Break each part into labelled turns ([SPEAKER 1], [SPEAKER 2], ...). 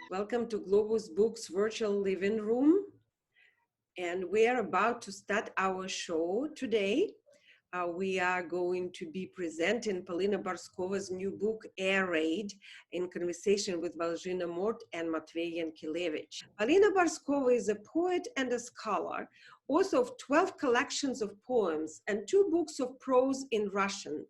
[SPEAKER 1] Welcome to Globus Books virtual living room. And we are about to start our show today. We are going to be presenting Polina Barskova's new book, Air Raid, in conversation with Valzhyna Mort and Matvei Yankelevich. Polina Barskova is a poet and a scholar, author of 12 collections of poems and 2 books of prose in Russian.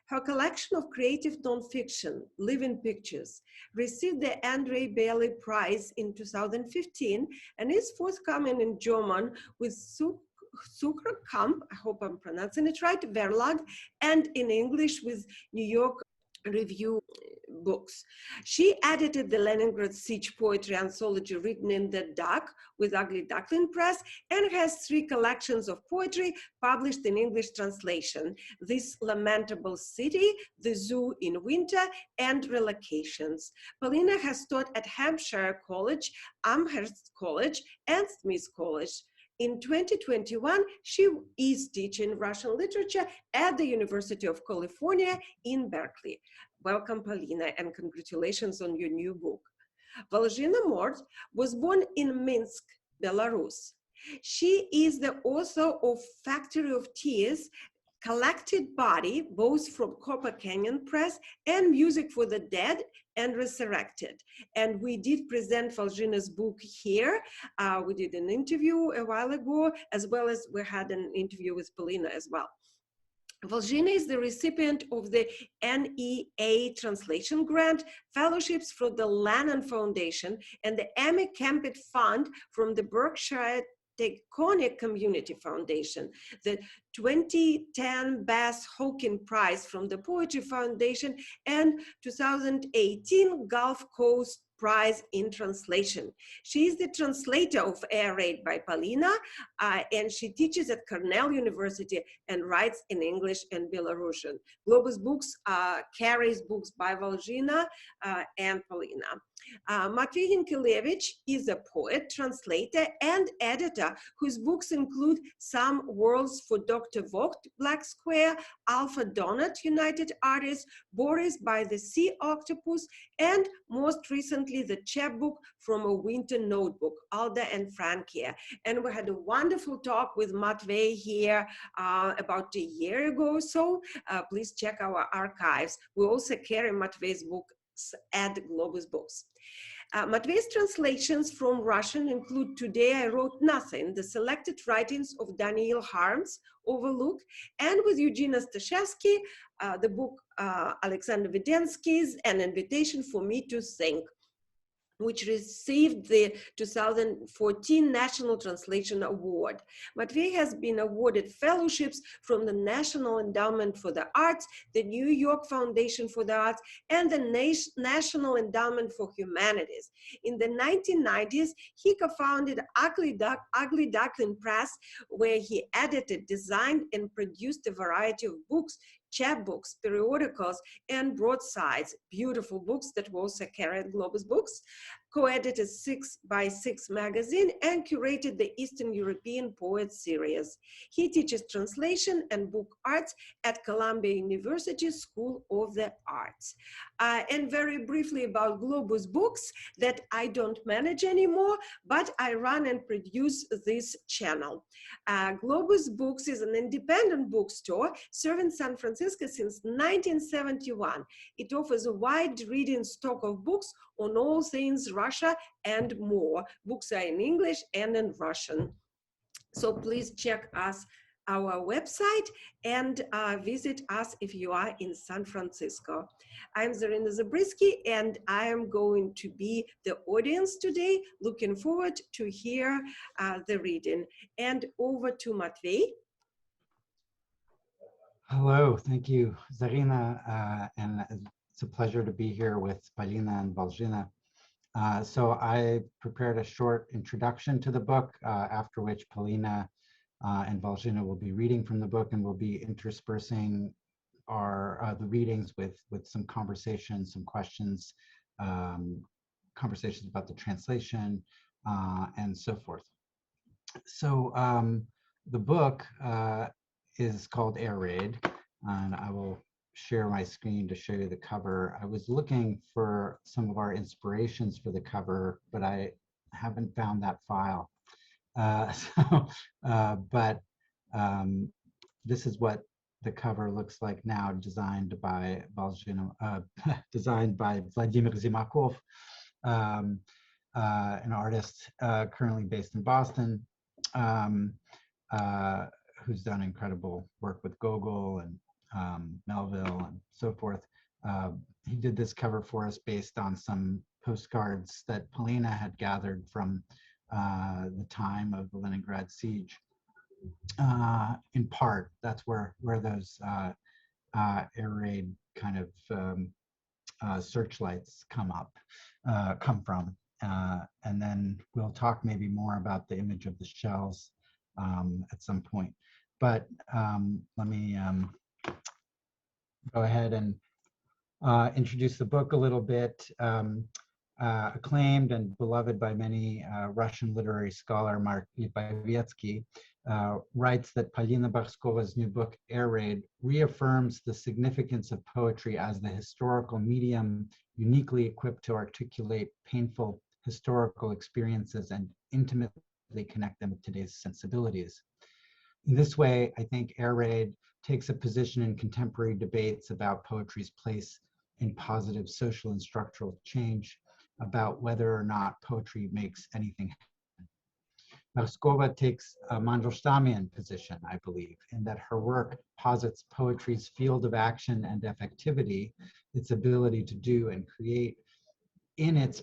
[SPEAKER 1] Her collection of creative nonfiction, Living Pictures, received the Andrey Bely Prize in 2015 and is forthcoming in German with Suhrkamp, I hope I'm pronouncing it right, Verlag, and in English with New York Review Books. She edited the Leningrad Siege poetry anthology written in the dark with Ugly Duckling Press and has 3 collections of poetry published in English translation: This Lamentable City, The Zoo in Winter, and Relocations. Polina has taught at Hampshire College, Amherst College, and Smith College. In 2021, she is teaching Russian literature at the University of California in Berkeley. Welcome, Polina, and congratulations on your new book. Valzhyna Mort was born in Minsk, Belarus. She is the author of Factory of Tears, Collected Body, both from Copper Canyon Press, and Music for the Dead and Resurrected. And we did present Valzhyna's book here. We did an interview a while ago, as well as we had an interview with Polina as well. Valzhyna is the recipient of the NEA Translation Grant, fellowships from the Lannan Foundation, and the Amy Campbell Fund from the Berkshire Taconic Community Foundation, the 2010 Bass Hawking Prize from the Poetry Foundation, and 2018 Gulf Coast Prize in Translation. She is the translator of Air Raid by Polina, and she teaches at Cornell University and writes in English and Belarusian. Globus Books carries books by Valzhyna and Polina. Matvei Yankelevich is a poet, translator, and editor whose books include Some Worlds for Dr. Vogt, Black Square, Alpha Donut, United Artists, Boris by the Sea Octopus, and most recently the chapbook From a Winter Notebook, Alda and Frankia. And we had a wonderful talk with Matvei here about a year ago or so. Please check our archives. We also carry Matvei's book at Globus Books. Matvei's translations from Russian include Today I Wrote Nothing, the selected writings of Daniil Harms, Overlook, and with Eugene Ostashevsky, the book Alexander Vedensky's An Invitation for Me to Think, which received the 2014 National Translation Award. Matvei has been awarded fellowships from the National Endowment for the Arts, the New York Foundation for the Arts, and the National Endowment for Humanities. In the 1990s, he co-founded Ugly Duckling Press, where he edited, designed, and produced a variety of books, chapbooks, periodicals, and broadsides, beautiful books that we also carry at Globus Books, co-edited 6x6 magazine, and curated the Eastern European Poets series. He teaches translation and book arts at Columbia University School of the Arts. And very briefly about Globus Books, that I don't manage anymore, but I run and produce this channel. Globus Books is an independent bookstore serving San Francisco since 1971. It offers a wide reading stock of books on all things Russia and more. Books are in English and in Russian. So please check our website and visit us if you are in San Francisco. I'm Zarina Zabriskie, and I am going to be the audience today. Looking forward to hear the reading. And over to Matvei.
[SPEAKER 2] Hello, thank you, Zarina, and it's a pleasure to be here with Polina and Valzhyna. So I prepared a short introduction to the book, after which Polina and Valzhyna will be reading from the book, and we'll be interspersing the readings with some conversations, some questions, conversations about the translation, and so forth. So the book is called Air Raid, and I will share my screen to show you the cover. I was looking for some of our inspirations for the cover, but I haven't found that file. But this is what the cover looks like now, designed by designed by Vladimir Zimakov, an artist currently based in Boston, who's done incredible work with Gogol and Melville and so forth. He did this cover for us based on some postcards that Polina had gathered from the time of the Leningrad Siege. In part, that's where those air raid kind of searchlights come from. And then we'll talk maybe more about the image of the shells at some point. But let me go ahead and introduce the book a little bit. Acclaimed and beloved by many, Russian literary scholar Matvei Yankelevich writes that Polina Barskova's new book, Air Raid, reaffirms the significance of poetry as the historical medium uniquely equipped to articulate painful historical experiences and intimately connect them with today's sensibilities. In this way, I think Air Raid takes a position in contemporary debates about poetry's place in positive social and structural change, about whether or not poetry makes anything happen. Barskova takes a Mandelshtamian position, I believe, in that her work posits poetry's field of action and effectivity, its ability to do and create, in its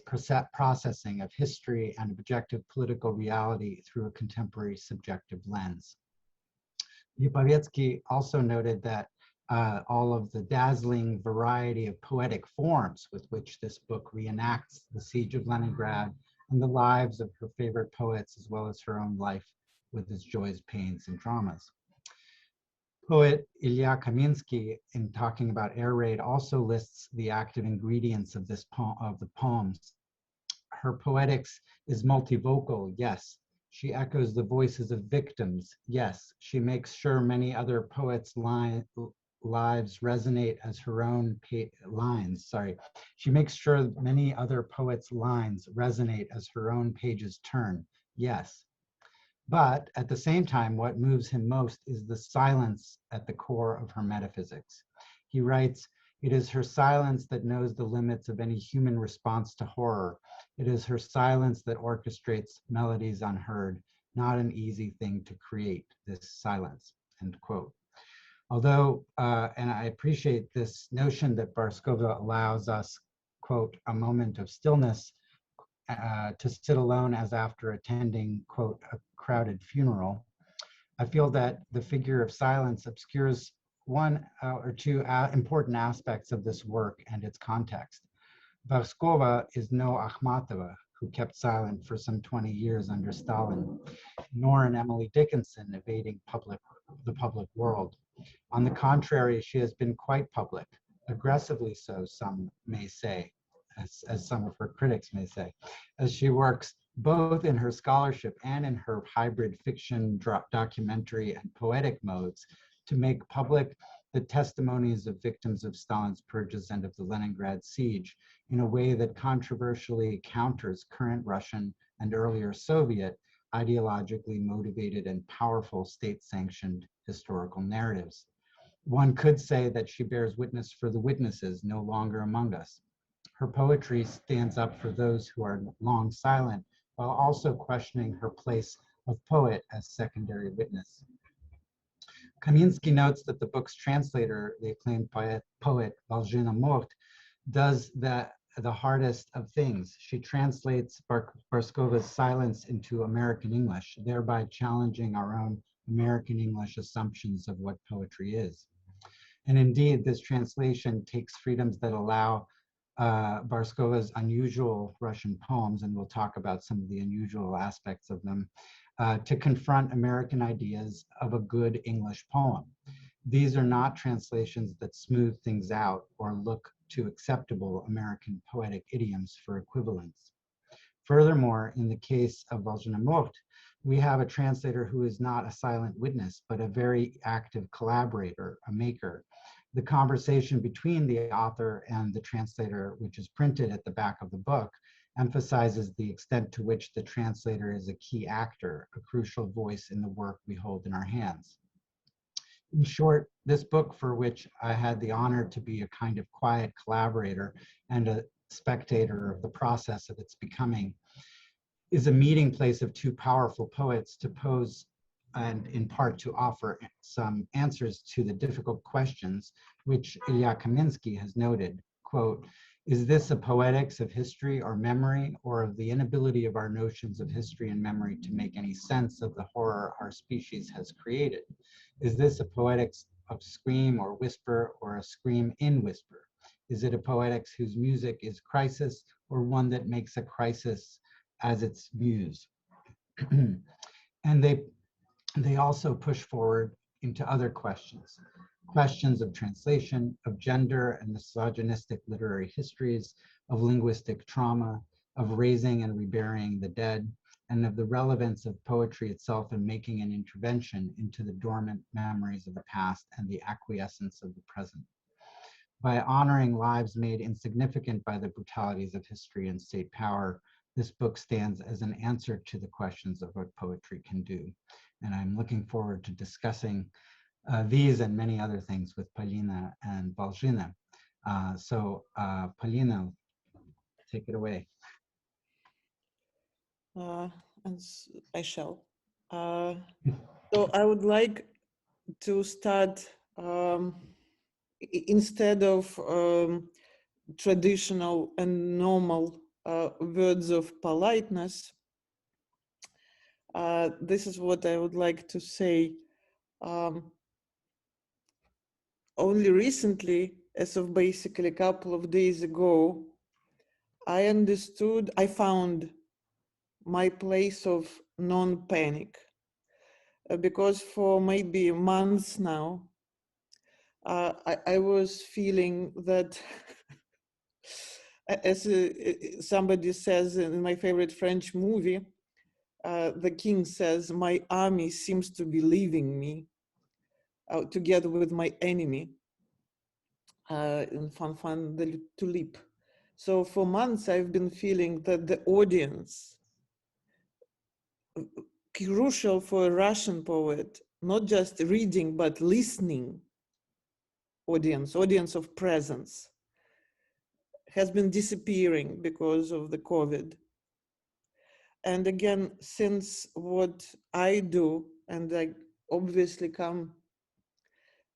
[SPEAKER 2] processing of history and objective political reality through a contemporary subjective lens. Yankelevich also noted that all of the dazzling variety of poetic forms with which this book reenacts the Siege of Leningrad and the lives of her favorite poets, as well as her own life with its joys, pains, and dramas. Poet Ilya Kaminsky, in talking about Air Raid, also lists the active ingredients of the poems. Her poetics is multivocal, yes. She echoes the voices of victims, yes. She makes sure many other poets' lives resonate as her own lines. Sorry. She makes sure many other poets' lines resonate as her own pages turn, yes. But at the same time, what moves him most is the silence at the core of her metaphysics. He writes, "It is her silence that knows the limits of any human response to horror. It is her silence that orchestrates melodies unheard, not an easy thing to create, this silence," end quote. Although, and I appreciate this notion that Barskova allows us, quote, a moment of stillness to sit alone as after attending, quote, a crowded funeral. I feel that the figure of silence obscures one or two important aspects of this work and its context. Barskova is no Akhmatova, who kept silent for some 20 years under Stalin, nor an Emily Dickinson evading the public world. On the contrary, she has been quite public, aggressively so, some may say, as some of her critics may say, as she works both in her scholarship and in her hybrid fiction, documentary, and poetic modes to make public the testimonies of victims of Stalin's purges and of the Leningrad Siege in a way that controversially counters current Russian and earlier Soviet ideologically motivated and powerful state-sanctioned historical narratives. One could say that she bears witness for the witnesses no longer among us. Her poetry stands up for those who are long silent, while also questioning her place of poet as secondary witness. Kaminsky notes that the book's translator, the acclaimed poet Valzhyna Mort, does the hardest of things. She translates Barskova's silence into American English, thereby challenging our own American English assumptions of what poetry is. And indeed, this translation takes freedoms that allow Barskova's unusual Russian poems, and we'll talk about some of the unusual aspects of them, to confront American ideas of a good English poem. These are not translations that smooth things out or look to acceptable American poetic idioms for equivalence. Furthermore, in the case of Valzhyna Mort, we have a translator who is not a silent witness, but a very active collaborator, a maker. The conversation between the author and the translator, which is printed at the back of the book, emphasizes the extent to which the translator is a key actor, a crucial voice in the work we hold in our hands. In short, this book, for which I had the honor to be a kind of quiet collaborator and a spectator of the process of its becoming, is a meeting place of two powerful poets to pose and in part to offer some answers to the difficult questions which Ilya Kaminsky has noted. Quote, is this a poetics of history or memory, or of the inability of our notions of history and memory to make any sense of the horror our species has created? Is this a poetics of scream or whisper, or a scream in whisper? Is it a poetics whose music is crisis, or one that makes a crisis as its muse? And they also push forward into other questions of translation, of gender and misogynistic literary histories, of linguistic trauma, of raising and reburying the dead, and of the relevance of poetry itself in making an intervention into the dormant memories of the past and the acquiescence of the present. By honoring lives made insignificant by the brutalities of history and state power, this book stands as an answer to the questions of what poetry can do. And I'm looking forward to discussing these and many other things with Polina and Valzhyna. Polina, take it away.
[SPEAKER 3] And I shall. So I would like to start instead of traditional and normal words of politeness. This is what I would like to say. Only recently, as of basically a couple of days ago, I found my place of non-panic, because for maybe months now, I was feeling that, as somebody says in my favorite French movie, the king says, my army seems to be leaving me together with my enemy in Fanfan de Tulip. So for months, I've been feeling that the audience, crucial for a Russian poet, not just reading, but listening audience of presence, has been disappearing because of the COVID. And again, since what I do, and I obviously come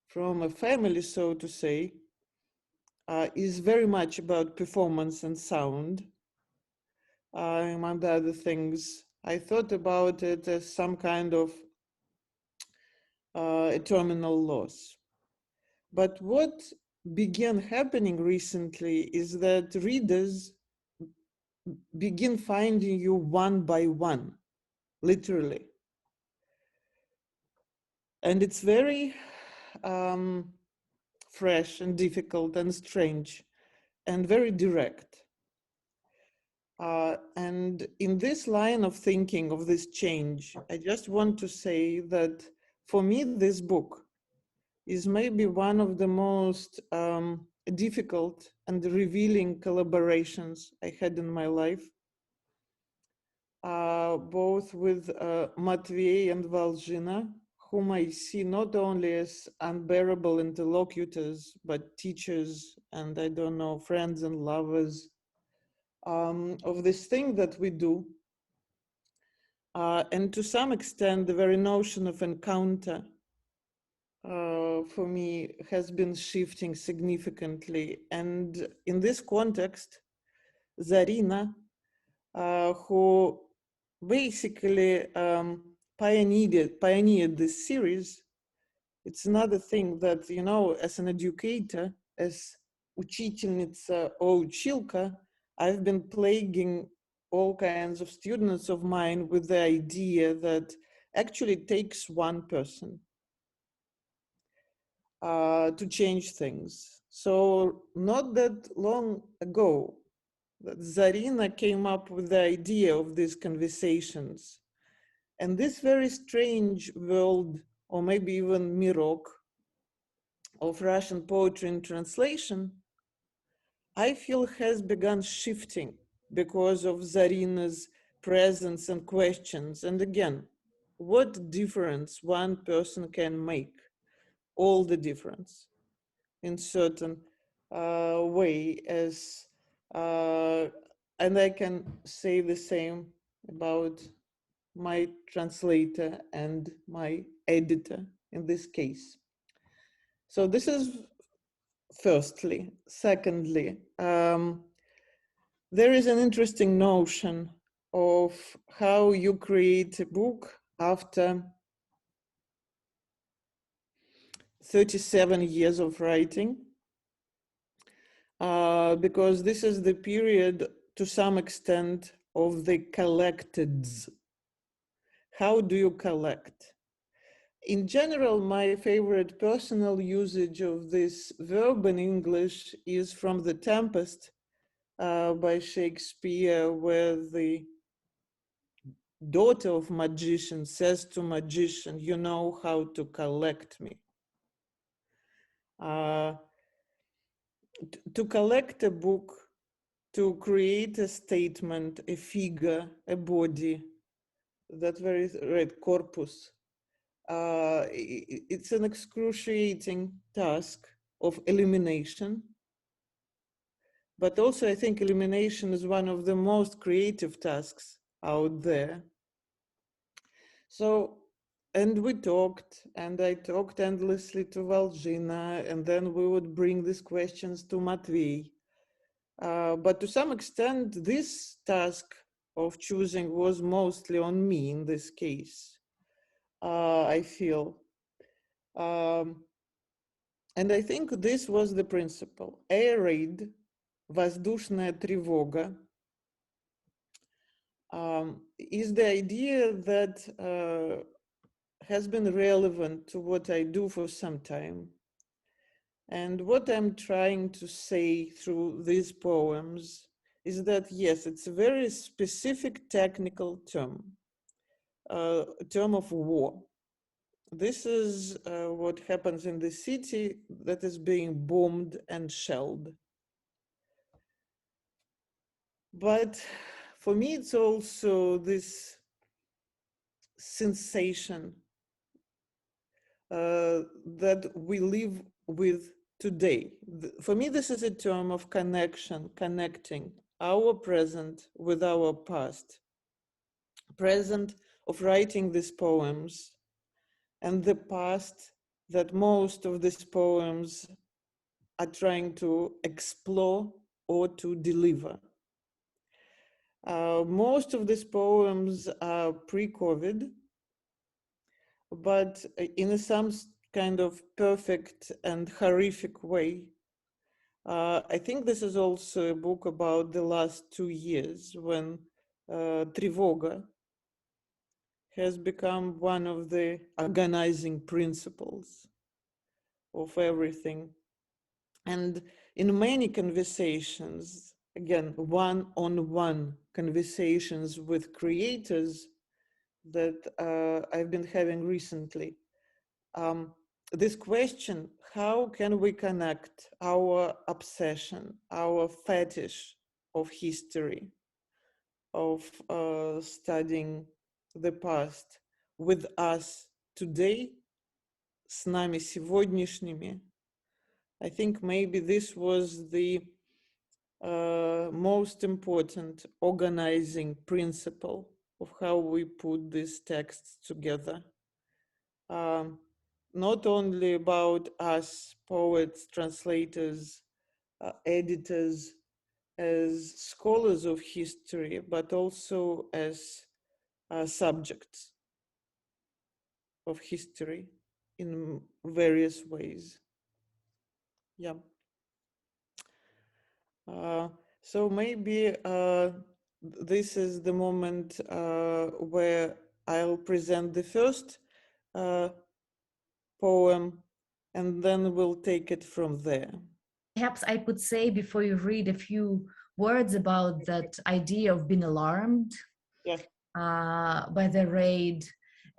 [SPEAKER 3] from a family, so to say, is very much about performance and sound. Among other things, I thought about it as some kind of a terminal loss. But what began happening recently is that readers begin finding you one by one, literally. And it's very fresh and difficult and strange and very direct. And in this line of thinking of this change, I just want to say that for me, this book is maybe one of the most difficult and revealing collaborations I had in my life, both with Matvei and Valzhyna, whom I see not only as unbearable interlocutors, but teachers and, I don't know, friends and lovers of this thing that we do. And to some extent, the very notion of encounter for me has been shifting significantly. And in this context, Zarina, who basically pioneered this series, it's another thing that, you know, as an educator, as учительница or училка, I've been plaguing all kinds of students of mine with the idea that actually it takes one person to change things. So not that long ago, that Zarina came up with the idea of these conversations. And this very strange world, or maybe even mirok, of Russian poetry in translation, I feel has begun shifting because of Zarina's presence and questions. And again, what difference one person can make, all the difference in certain way as, and I can say the same about my translator and my editor in this case. So this is firstly. Secondly, there is an interesting notion of how you create a book after 37 years of writing, because this is the period to some extent of the collecteds. How do you collect? In general, my favorite personal usage of this verb in English is from The Tempest by Shakespeare, where the daughter of magician says to magician, "You know how to collect me." To collect a book, to create a statement, a figure, a body, that very red corpus, it's an excruciating task of elimination. But also I think elimination is one of the most creative tasks out there. So, and we talked, and I talked endlessly to Valzhyna, and then we would bring these questions to Matvei. But to some extent, this task of choosing was mostly on me in this case, I feel. And I think this was the principle. Air raid, воздушная тревога, is the idea that has been relevant to what I do for some time. And what I'm trying to say through these poems is that, yes, it's a very specific technical term, term of war. This is what happens in the city that is being bombed and shelled. But for me, it's also this sensation that we live with today. For me, this is a term of connection, connecting our present with our past. Present of writing these poems, and the past that most of these poems are trying to explore or to deliver. Most of these poems are pre-COVID, but in some kind of perfect and horrific way. I think this is also a book about the last 2 years when тревога has become one of the organizing principles of everything. And in many conversations, again, one-on-one conversations with creators that I've been having recently, this question, how can we connect our obsession, our fetish of history, of studying the past with us today, с нами сегодняшними? I think maybe this was the most important organizing principle of how we put these texts together. Not only about us, poets, translators, editors, as scholars of history, but also as subjects of history in various ways. Yeah. So maybe this is the moment where I'll present the first poem, and then we'll take it from there.
[SPEAKER 4] Perhaps I could say before you read a few words about that idea of being alarmed by the raid,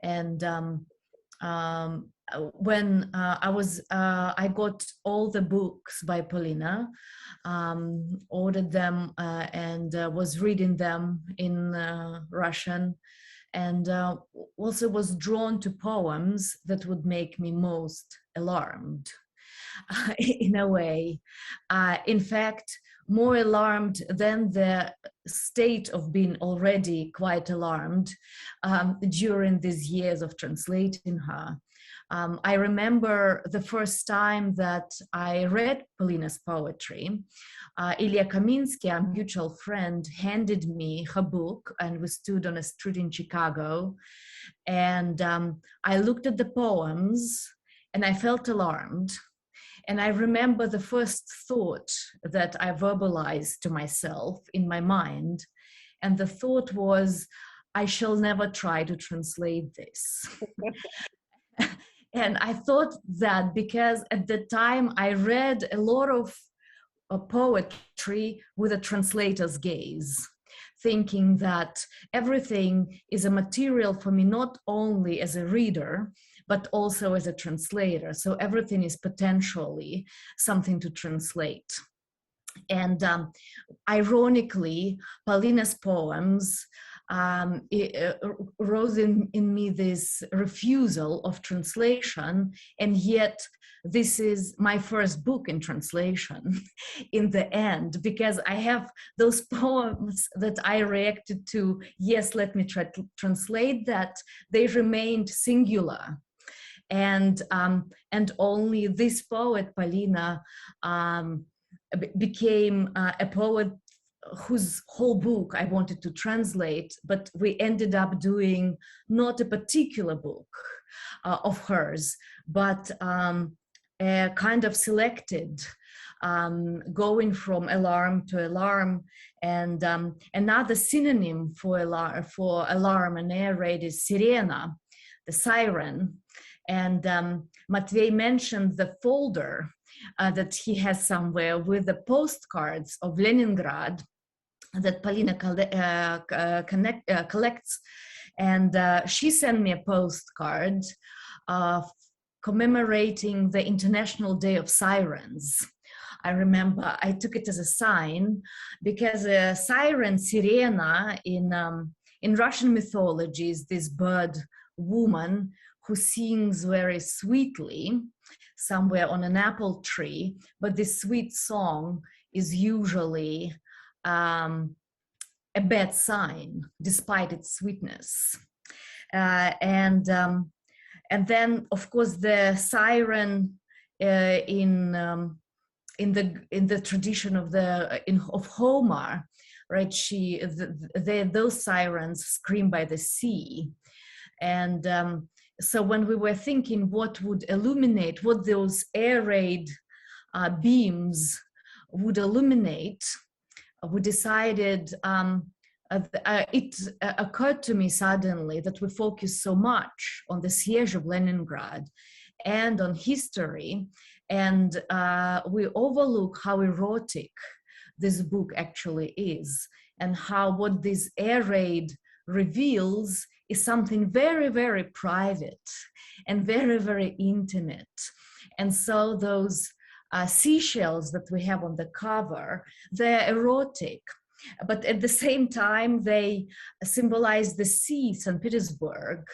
[SPEAKER 4] and when I got all the books by Polina, ordered them and was reading them in Russian, and also was drawn to poems that would make me most alarmed in a way. In fact, more alarmed than the state of being already quite alarmed during these years of translating her. I remember the first time that I read Polina's poetry. Ilya Kaminsky, a mutual friend, handed me her book, and we stood on a street in Chicago. And I looked at the poems and I felt alarmed. And I remember the first thought that I verbalized to myself in my mind. And the thought was, I shall never try to translate this. And I thought that because at the time I read a lot of poetry with a translator's gaze, thinking that everything is a material for me, not only as a reader, but also as a translator. So everything is potentially something to translate. And ironically, Polina's poems rose in me this refusal of translation, and yet this is my first book in translation in the end, because I have those poems that I reacted to, yes, let me try to translate that, they remained singular. And only this poet, Polina, became a poet whose whole book I wanted to translate, but we ended up doing not a particular book of hers, but a kind of selected, going from alarm to alarm. And another synonym for alarm and air raid is sirena, the siren. And Matvei mentioned the folder that he has somewhere with the postcards of Leningrad that Polina collects. And she sent me a postcard commemorating the International Day of Sirens. I remember I took it as a sign because a siren, sirena, in Russian mythology is this bird woman who sings very sweetly somewhere on an apple tree, but this sweet song is usually a bad sign despite its sweetness. And then, of course, the siren in the tradition of Homer, right? Those sirens scream by the sea, and so when we were thinking what would illuminate, what those air raid beams would illuminate, we decided, it occurred to me suddenly that we focus so much on the Siege of Leningrad and on history, and we overlook how erotic this book actually is, and how what this air raid reveals is something very, very private and very, very intimate. And so those seashells that we have on the cover, they're erotic, but at the same time, they symbolize the sea, St. Petersburg,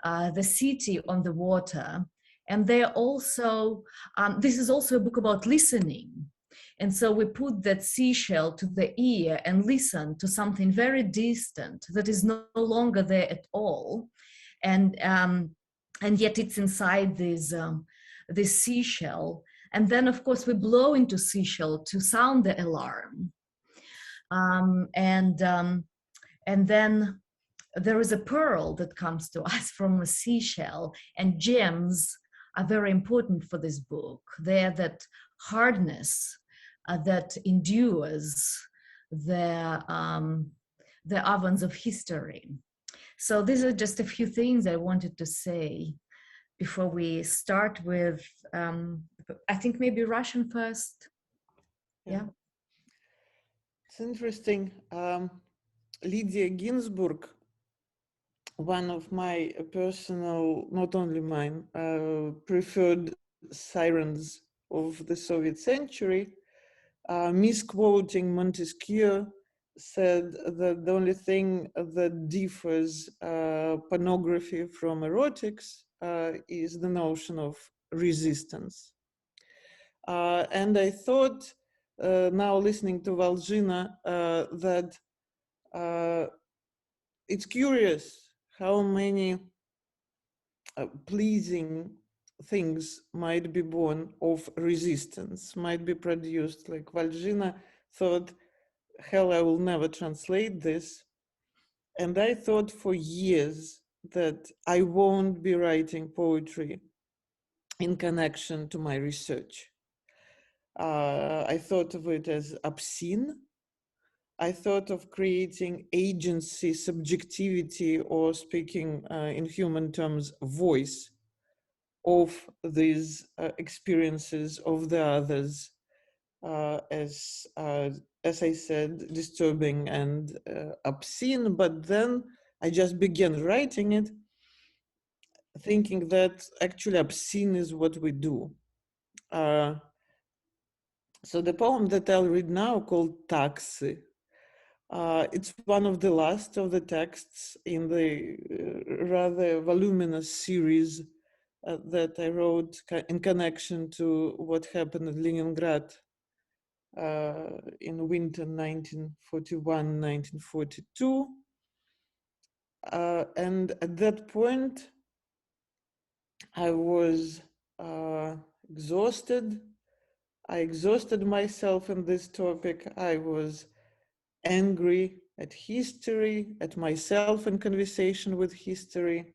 [SPEAKER 4] the city on the water. And they're also, this is also a book about listening. And so we put that seashell to the ear and listen to something very distant that is no longer there at all. And yet it's inside this seashell. And then, of course, we blow into seashell to sound the alarm. And then there is a pearl that comes to us from a seashell, and gems are very important for this book. They're that hardness that endures the ovens of history. So these are just a few things I wanted to say before we start with, I think maybe Russian first. Yeah.
[SPEAKER 3] It's interesting. Lydia Ginsburg one of my personal, not only mine, preferred sirens of the Soviet century, misquoting Montesquieu, said that the only thing that differs pornography from erotics is the notion of resistance. And I thought, now listening to Valzhyna, that it's curious how many pleasing things might be born of resistance, might be produced. Like Valzhyna thought, hell, I will never translate this. And I thought for years that I won't be writing poetry in connection to my research. I thought of it as obscene. I thought of creating agency, subjectivity, or speaking in human terms, voice of these experiences of the others as I said, disturbing and obscene. But then I just began writing it, thinking that actually obscene is what we do. So the poem that I'll read now, called Taxi, it's one of the last of the texts in the rather voluminous series that I wrote in connection to what happened in Leningrad in winter 1941-1942. And at that point, I was exhausted. I exhausted myself in this topic. I was angry at history, at myself in conversation with history.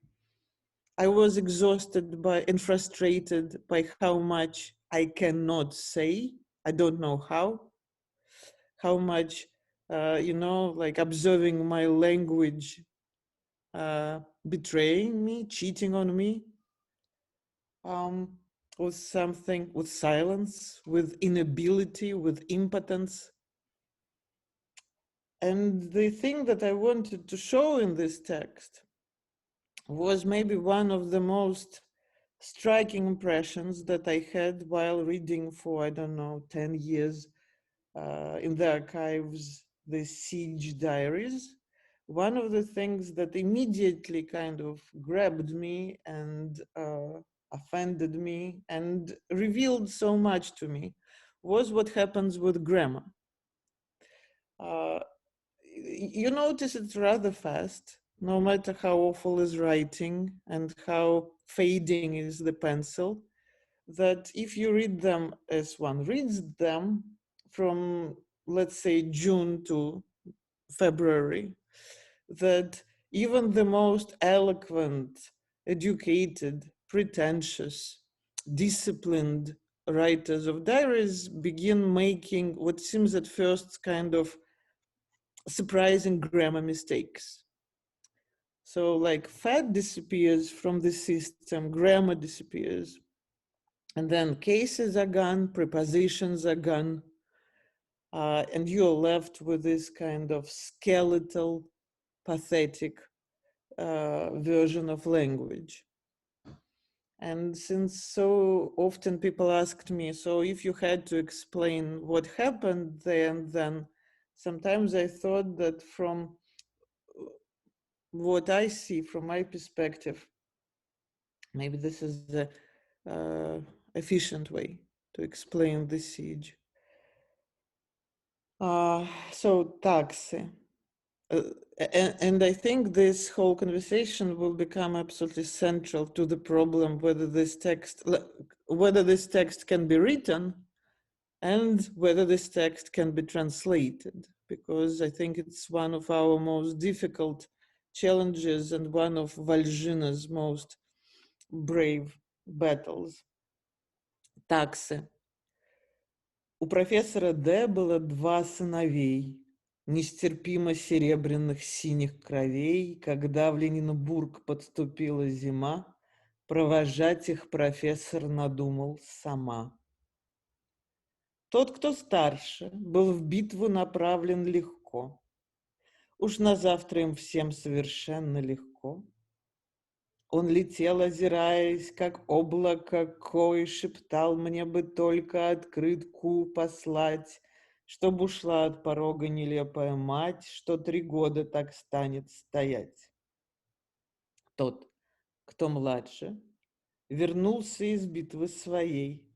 [SPEAKER 3] I was exhausted by and frustrated by how much I cannot say. I don't know how much, like observing my language betraying me, cheating on me, with something, with silence, with inability, with impotence. And the thing that I wanted to show in this text was maybe one of the most striking impressions that I had while reading for, 10 years in the archives, the Siege diaries. One of the things that immediately kind of grabbed me and offended me and revealed so much to me was what happens with grammar. You notice it rather fast, no matter how awful is writing and how fading is the pencil, that if you read them as one reads them from, let's say, June to February, that even the most eloquent, educated, pretentious, disciplined writers of diaries begin making what seems at first kind of surprising grammar mistakes. So like fat disappears from the system, grammar disappears, and then cases are gone, prepositions are gone, and you're left with this kind of skeletal, pathetic version of language. And since so often people asked me, so if you had to explain what happened then sometimes I thought that from what I see from my perspective, maybe this is the efficient way to explain the siege. So taxi. And I think this whole conversation will become absolutely central to the problem whether this text can be written and whether this text can be translated, because I think it's one of our most difficult challenges and one of Valzhyna's most brave battles. Таксы. У профессора Д. было 2 сыновей, нестерпимо серебряных синих кровей. Когда в Ленинбург подступила зима, провожать их профессор надумал сама. Тот, кто старше, был в битву направлен легко. Уж на завтра им всем совершенно легко. Он летел, озираясь, как облако, кой шептал мне бы только открытку послать, чтоб ушла от порога нелепая мать, что 3 года так станет стоять. Тот, кто младше, вернулся из битвы своей.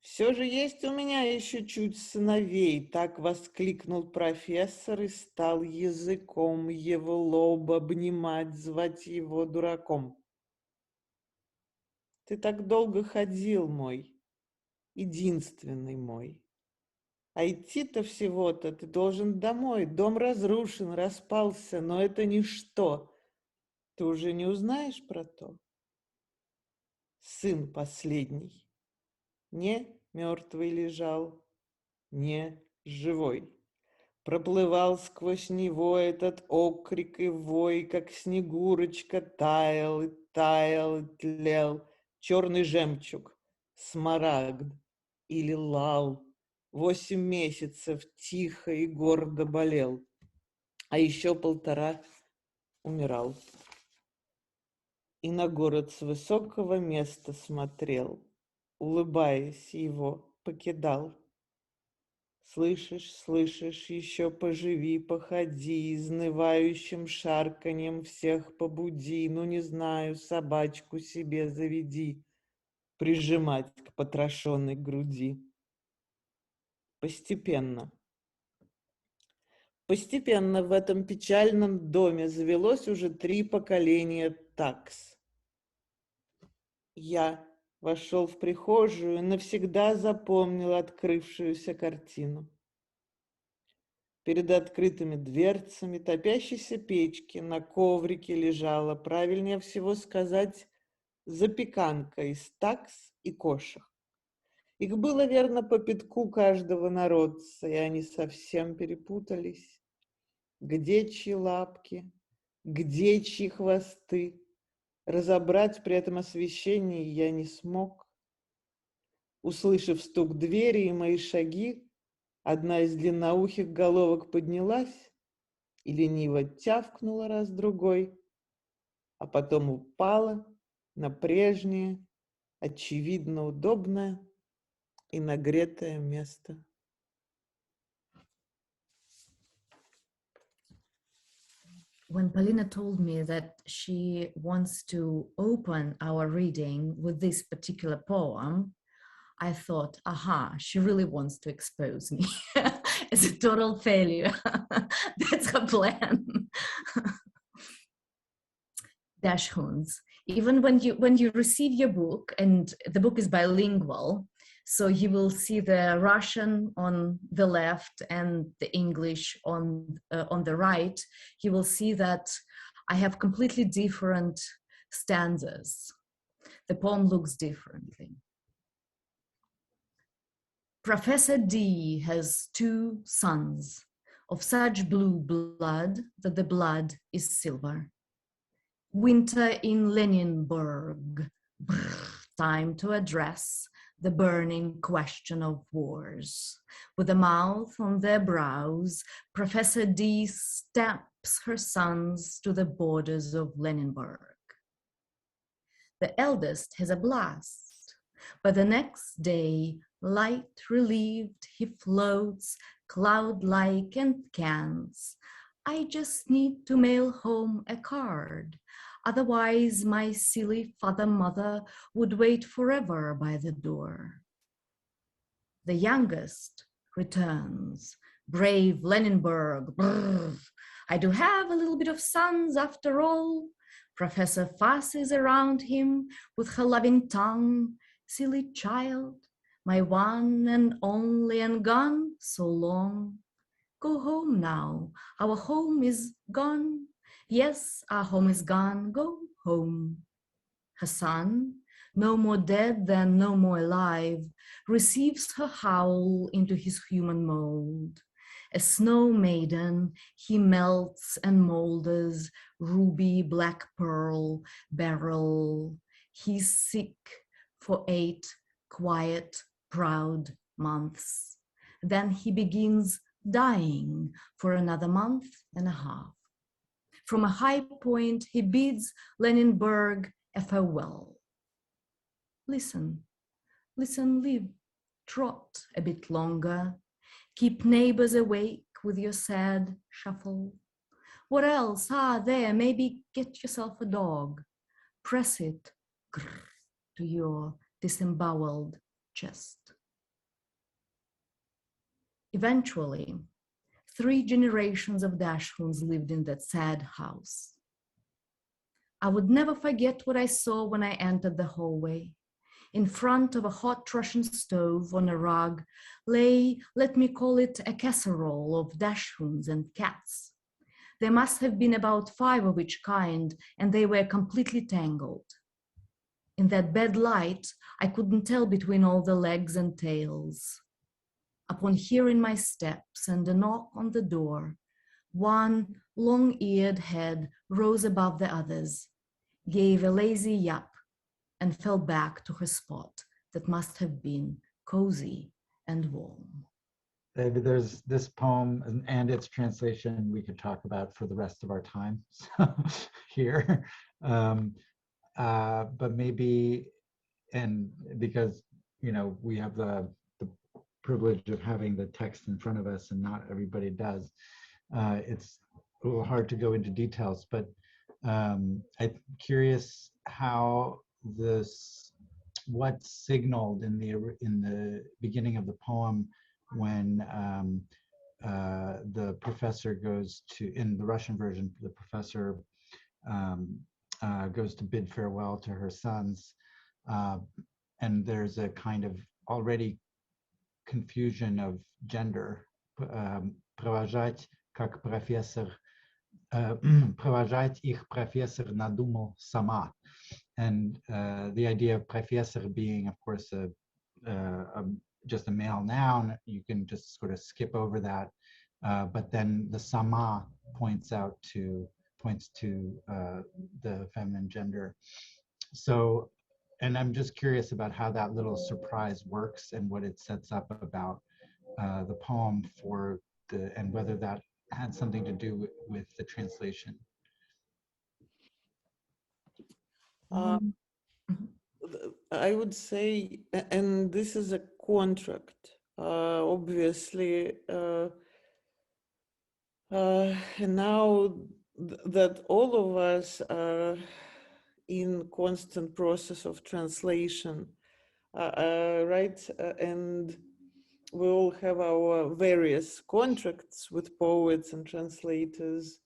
[SPEAKER 3] «Все же есть у меня еще чуть сыновей», — так воскликнул профессор и стал языком его лоб обнимать, звать его дураком. «Ты так долго ходил, мой, единственный мой. А идти-то всего-то ты должен домой. Дом разрушен, распался, но это ничто. Ты уже не узнаешь про то? Сын последний не мертвый лежал, не живой. Проплывал сквозь него этот окрик и вой, как снегурочка, таял и таял и тлел. Черный жемчуг, смарагд или лал. 8 месяцев тихо и гордо болел, а еще 1,5 умирал. И на город с высокого места смотрел, улыбаясь, его покидал. Слышишь, слышишь, еще поживи, походи, изнывающим шарканьем всех побуди, ну не знаю, собачку себе заведи, прижимать к потрошенной груди. Постепенно в этом печальном доме завелось уже 3 поколения такс. Я вошел в прихожую и навсегда запомнил открывшуюся картину. Перед открытыми дверцами топящейся печки на коврике лежала, правильнее всего сказать, запеканка из такс и кошек. Их было, верно, по пятку каждого народца, и они совсем перепутались. Где чьи лапки, где чьи хвосты. Разобрать при этом освещении я не смог. Услышав стук двери и мои шаги, одна из длинноухих головок поднялась и лениво тявкнула раз-другой, а потом упала на прежнее, очевидно удобное и нагретое место.
[SPEAKER 4] When Polina told me that she wants to open our reading with this particular poem, I thought, aha, she really wants to expose me as a total failure. That's her plan. Dashhounds. Even when you receive your book, and the book is bilingual, so you will see the Russian on the left and the English on the right. You will see that I have completely different stanzas. The poem looks differently. Professor D has 2 sons of such blue blood that the blood is silver. Winter in Leningrad, time to address the burning question of wars. With a mouth on their brows, Professor D stamps her sons to the borders of Leningrad. The eldest has a blast, but the next day, light relieved, he floats, cloud-like and cans. I just need to mail home a card. Otherwise, my silly father-mother would wait forever by the door. The youngest returns, brave Leningrad. Brrr. I do have a little bit of sons after all. Professor fusses around him with her loving tongue. Silly child, my one and only and gone so long. Go home now, our home is gone. Yes, our home is gone, go home. Her son, no more dead than no more alive, receives her howl into his human mold. A snow maiden, he melts and molders, ruby, black pearl, beryl. He's sick for 8 quiet, proud months. Then he begins dying for another month and a half. From a high point, he bids Leningrad a farewell. Listen, listen, live, trot a bit longer. Keep neighbors awake with your sad shuffle. What else? Ah, there, maybe get yourself a dog. Press it grrr, to your disemboweled chest. Eventually, 3 generations of Dashhunds lived in that sad house. I would never forget what I saw when I entered the hallway. In front of a hot Russian stove on a rug lay, let me call it, a casserole of Dachshunds and cats. There must have been about 5 of each kind, and they were completely tangled. In that bad light, I couldn't tell between all the legs and tails. Upon hearing my steps and a knock on the door, one long-eared head rose above the others, gave a lazy yap, and fell back to her spot that must have been cozy and warm.
[SPEAKER 2] David, there's this poem and its translation we could talk about for the rest of our time here. But maybe, and because, you know, we have the privilege of having the text in front of us and not everybody does, it's a little hard to go into details, but I'm curious how what's signaled in the beginning of the poem when the professor goes to, in the Russian version, the professor goes to bid farewell to her sons, and there's a kind of already confusion of gender. Провожать как профессор, провожать их профессор надумал сама. And the idea of professor being, of course, just a male noun, you can just sort of skip over that. But then the sama points to the feminine gender. So, and I'm just curious about how that little surprise works and what it sets up about the poem and whether that had something to do with the translation.
[SPEAKER 3] I would say, and this is a contract, obviously, and now that all of us are in constant process of translation, right? And we all have our various contracts with poets and translators.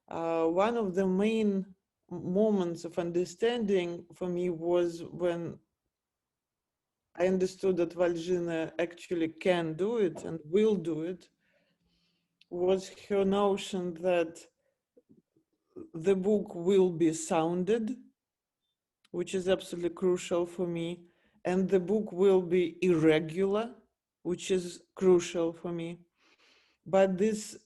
[SPEAKER 3] One of the main moments of understanding for me was when I understood that Valzhyna actually can do it and will do it, was her notion that the book will be sounded, which is absolutely crucial for me, and the book will be irregular, which is crucial for me. But these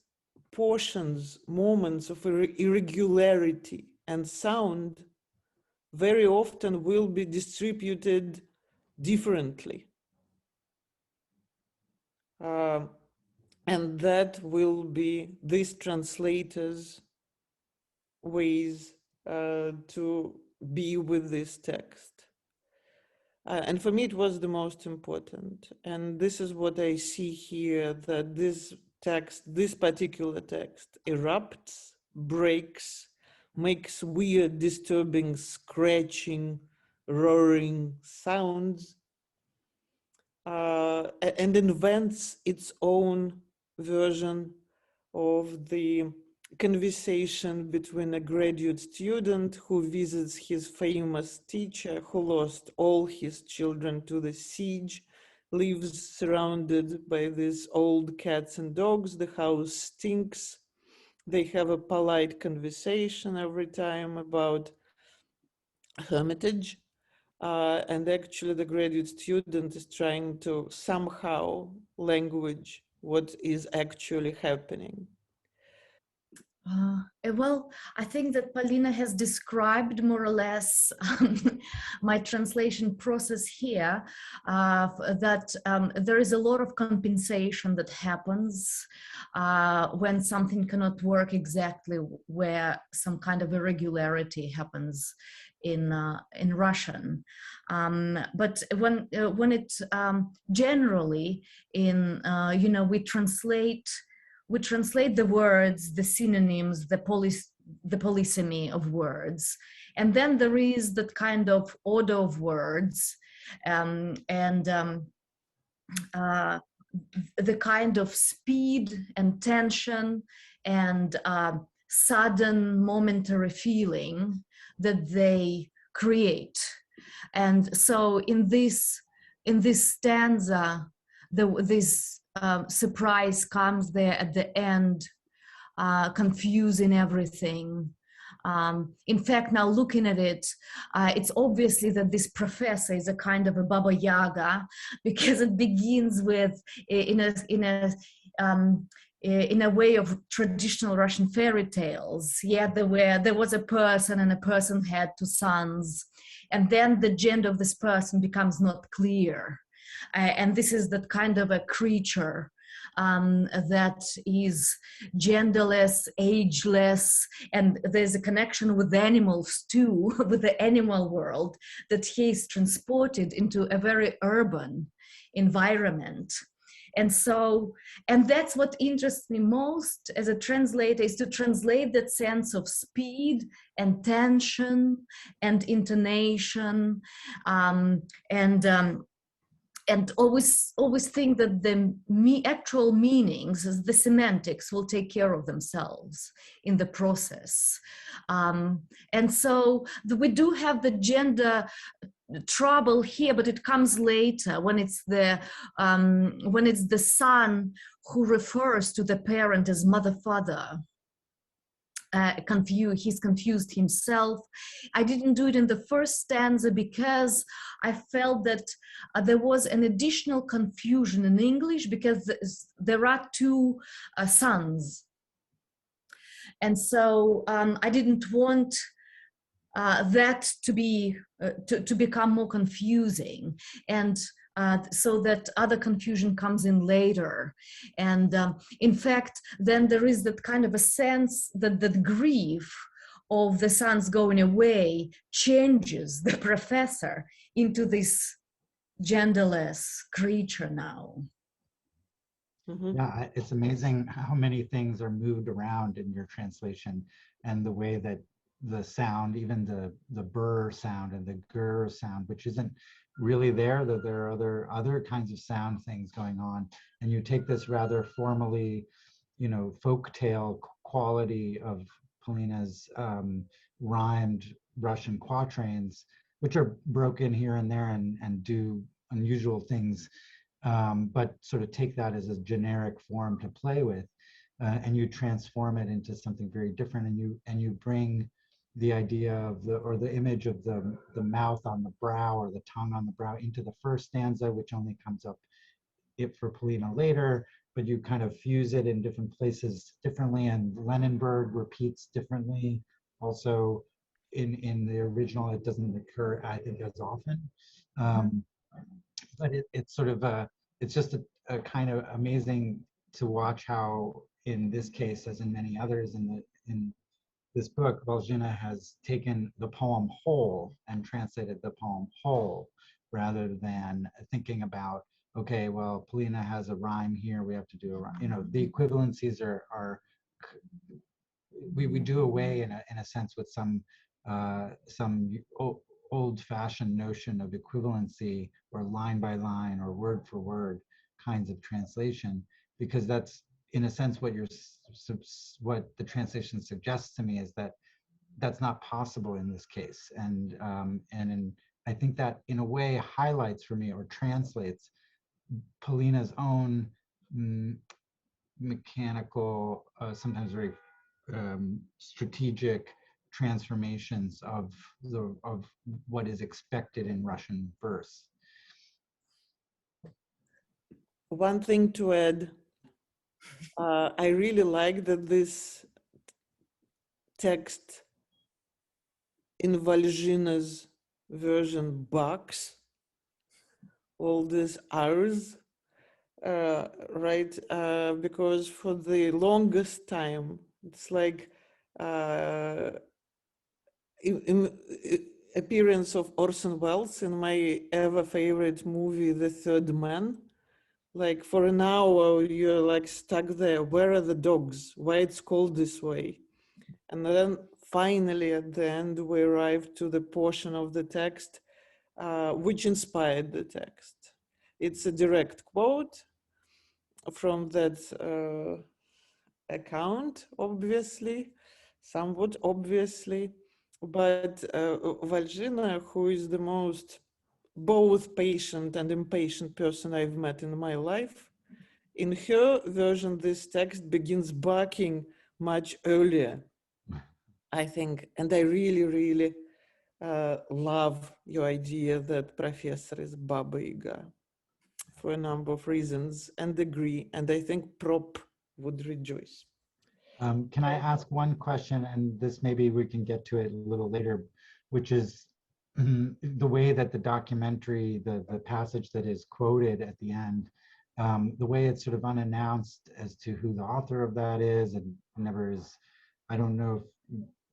[SPEAKER 3] portions, moments of irregularity and sound very often will be distributed differently. And that will be this translator's ways to be with this text. And for me, it was the most important. And this is what I see here, that this text, this particular text, erupts, breaks, makes weird, disturbing, scratching, roaring sounds, and invents its own version of the conversation between a graduate student who visits his famous teacher who lost all his children to the siege, lives surrounded by these old cats and dogs. The house stinks. They have a polite conversation every time about hermitage. And actually the graduate student is trying to somehow language what is actually happening.
[SPEAKER 4] Well, I think that Polina has described more or less my translation process here, that there is a lot of compensation that happens when something cannot work exactly, where some kind of irregularity happens in Russian. But when it generally in, we translate the words, the synonyms, the polysemy of words. And then there is that kind of order of words and the kind of speed and tension and sudden momentary feeling that they create. And so in this stanza, this surprise comes there at the end, confusing everything. In fact, now looking at it, it's obviously that this professor is a kind of a Baba Yaga, because it begins with, in a way of traditional Russian fairy tales. Yeah, there was a person, and a person had two sons, and then the gender of this person becomes not clear. And this is that kind of a creature that is genderless, ageless, and there's a connection with animals too, with the animal world, that he is transported into a very urban environment. And so, and that's what interests me most as a translator, is to translate that sense of speed and tension and intonation, and always think that the actual meanings, the semantics, will take care of themselves in the process. And so we do have the gender trouble here, but it comes later when it's the son who refers to the parent as mother, father. He's confused himself. I didn't do it in the first stanza because I felt that there was an additional confusion in English, because there are two sons, and so I didn't want that to be to become more confusing, and so that other confusion comes in later. And in fact, then there is that kind of a sense that the grief of the sons going away changes the professor into this genderless creature now.
[SPEAKER 3] Mm-hmm.
[SPEAKER 2] Yeah, it's amazing how many things are moved around in your translation, and the way that the sound, even the burr sound and the grr sound, which isn't really there, that there are other kinds of sound things going on, and you take this rather formally, folktale quality of Polina's rhymed Russian quatrains, which are broken here and there and do unusual things, but sort of take that as a generic form to play with, and you transform it into something very different, and you bring the idea of the image of the mouth on the brow, or the tongue on the brow, into the first stanza, which only comes up for Polina later, but you kind of fuse it in different places differently, and Leningrad repeats differently. Also, in the original, it doesn't occur, I think, as often. But it's sort of it's just a kind of amazing to watch how, in this case, as in many others in this book, Valzhyna has taken the poem whole and translated the poem whole, rather than thinking about, okay, well, Polina has a rhyme here, we have to do a rhyme. The equivalencies are we do away in a sense with some old-fashioned notion of equivalency, or line by line or word for word kinds of translation, because that's, in a sense, what the translation suggests to me is that that's not possible in this case, and I think that in a way highlights for me, or translates, Polina's own mechanical, sometimes very strategic transformations of what is expected in Russian verse.
[SPEAKER 3] One thing to add, I really like that this text in Valzhyna's version box, all these R's, right? Because for the longest time, it's like appearance of Orson Welles in my ever favorite movie, The Third Man. Like for an hour, you're like stuck there. Where are the dogs? Why it's called this way? And then finally at the end, we arrive to the portion of the text which inspired the text. It's a direct quote from that account, obviously, somewhat obviously, but Valzhyna, who is the most both patient and impatient person I've met in my life, in her version, this text begins barking much earlier, I think. And I really, really love your idea that Professor is Baba Yaga for a number of reasons, and agree. And I think Prop would rejoice.
[SPEAKER 2] Can I ask one question, and this maybe we can get to it a little later, which is the way that the documentary, the passage that is quoted at the end, the way it's sort of unannounced as to who the author of that is, and never is, I don't know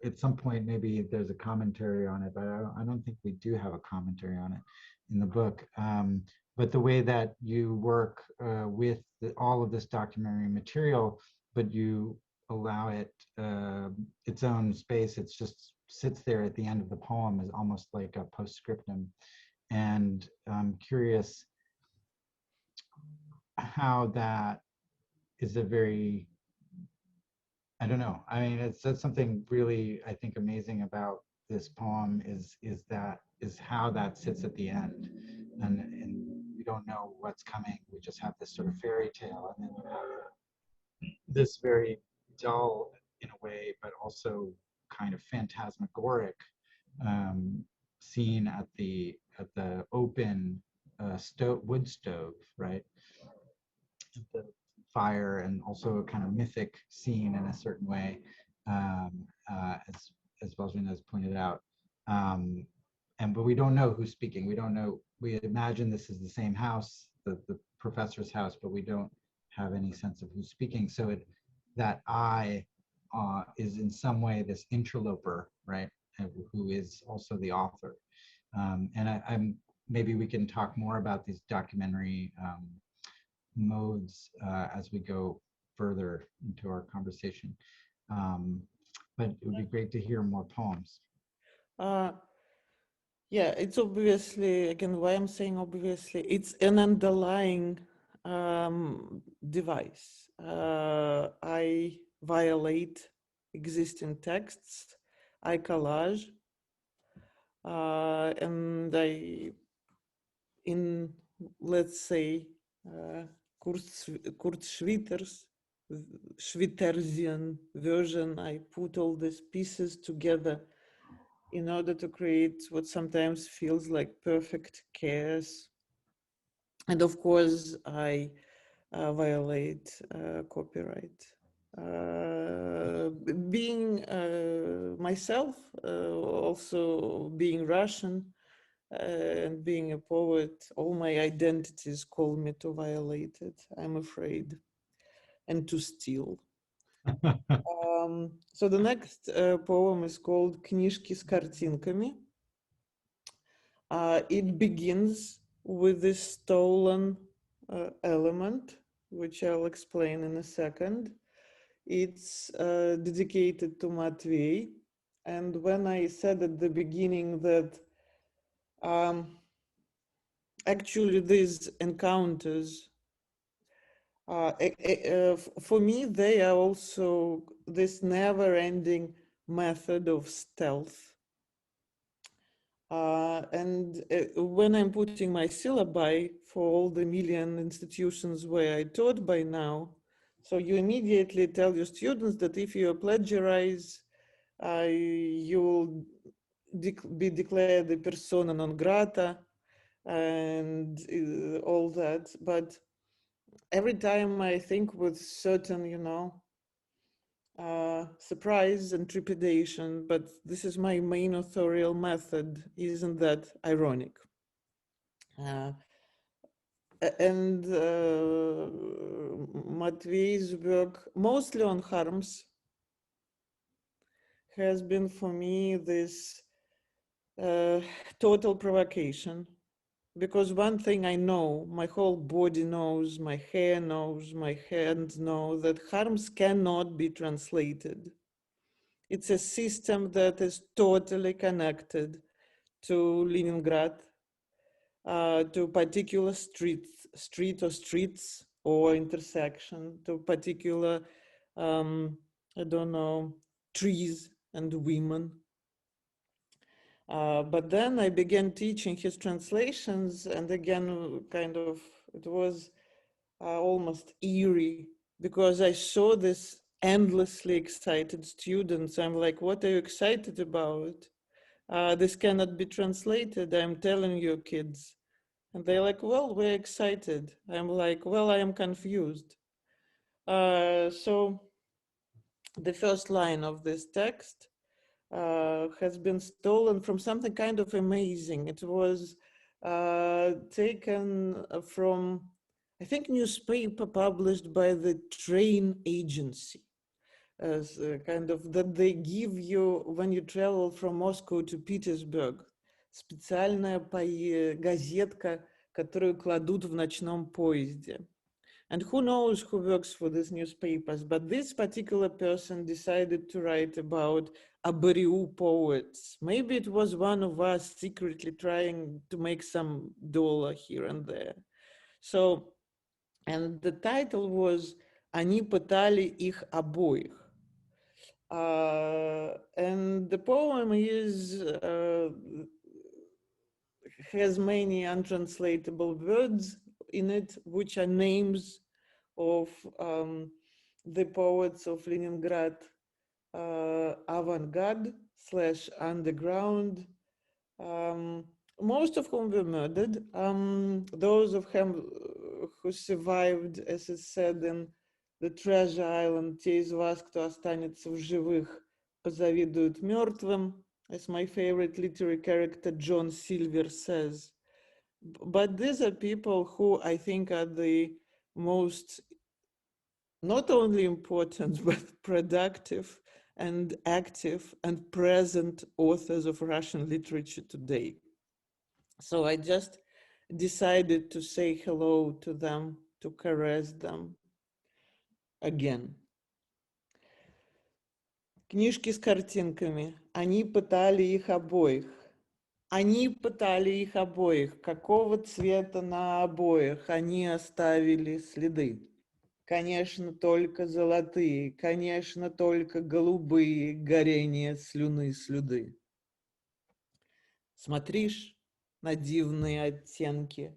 [SPEAKER 2] if at some point maybe there's a commentary on it, but I don't think we do have a commentary on it in the book. But the way that you work with all of this documentary material, but you allow it its own space, it's just sits there at the end of the poem is almost like a postscriptum. And I'm curious how that is a very, I don't know, I mean, that's something really, I think, amazing about this poem is how that sits at the end, and we don't know what's coming. We just have this sort of fairy tale, and then you have this very dull in a way, but also kind of phantasmagoric scene at the open wood stove, right? The fire, and also a kind of mythic scene in a certain way, as Valzhyna has pointed out. But we don't know who's speaking. We don't know. We imagine this is the same house, the professor's house, but we don't have any sense of who's speaking. So that I is in some way this interloper, right, who is also the author. And I'm maybe we can talk more about these documentary modes as we go further into our conversation. But it would be great to hear more poems.
[SPEAKER 3] Yeah, it's obviously, again, why I'm saying obviously, it's an underlying device. I violate existing texts, I collage, and I, in, let's say, Kurt Schwittersian version, I put all these pieces together in order to create what sometimes feels like perfect chaos. And of course, I violate copyright. Being myself, also being Russian, and being a poet, all my identities call me to violate it, I'm afraid, and to steal. So the next poem is called Knishkis с картинками. It begins with this stolen element, which I'll explain in a second. It's dedicated to Matvei. And when I said at the beginning that actually these encounters, for me, they are also this never-ending method of stealth. And when I'm putting my syllabi for all the million institutions where I taught by now, so you immediately tell your students that if you plagiarize, you will be declared a persona non grata and all that. But every time I think with certain, surprise and trepidation, but this is my main authorial method. Isn't that ironic? And Matvei's work, mostly on harms, has been for me this total provocation. Because one thing I know, my whole body knows, my hair knows, my hands know, that harms cannot be translated. It's a system that is totally connected to Leningrad, to particular street or streets or intersection, to particular, I don't know, trees and women. But then I began teaching his translations, and again, kind of, it was almost eerie because I saw this endlessly excited students. I'm like, what are you excited about? This cannot be translated. I'm telling you, kids. And they're like, well, we're excited. I'm like, well, I am confused. So the first line of this text has been stolen from something kind of amazing. It was taken from, I think, newspaper published by the train agency, as kind of that they give you when you travel from Moscow to Petersburg. Специальная газетка, которую кладут в ночном поезде. And who knows who works for these newspapers, but this particular person decided to write about Abariu poets. Maybe it was one of us secretly trying to make some dollar here and there. So, and the title was «Они пытали их обоих». And the poem is, has many untranslatable words in it, which are names of the poets of Leningrad avant-garde / underground, most of whom were murdered. Those of whom who survived, as is said in The Treasure Island, те из вас, кто останется в живых, позавидуют мертвым, as my favorite literary character John Silver says. But these are people who I think are the most, not only important, but productive and active and present authors of Russian literature today. So I just decided to say hello to them, to caress them again. Книжки с картинками. Они пытали их обоих. Они пытали их обоих. Какого цвета на обоях они оставили следы? Конечно, только золотые, конечно, только голубые, горение слюны слюды. Смотришь на дивные оттенки.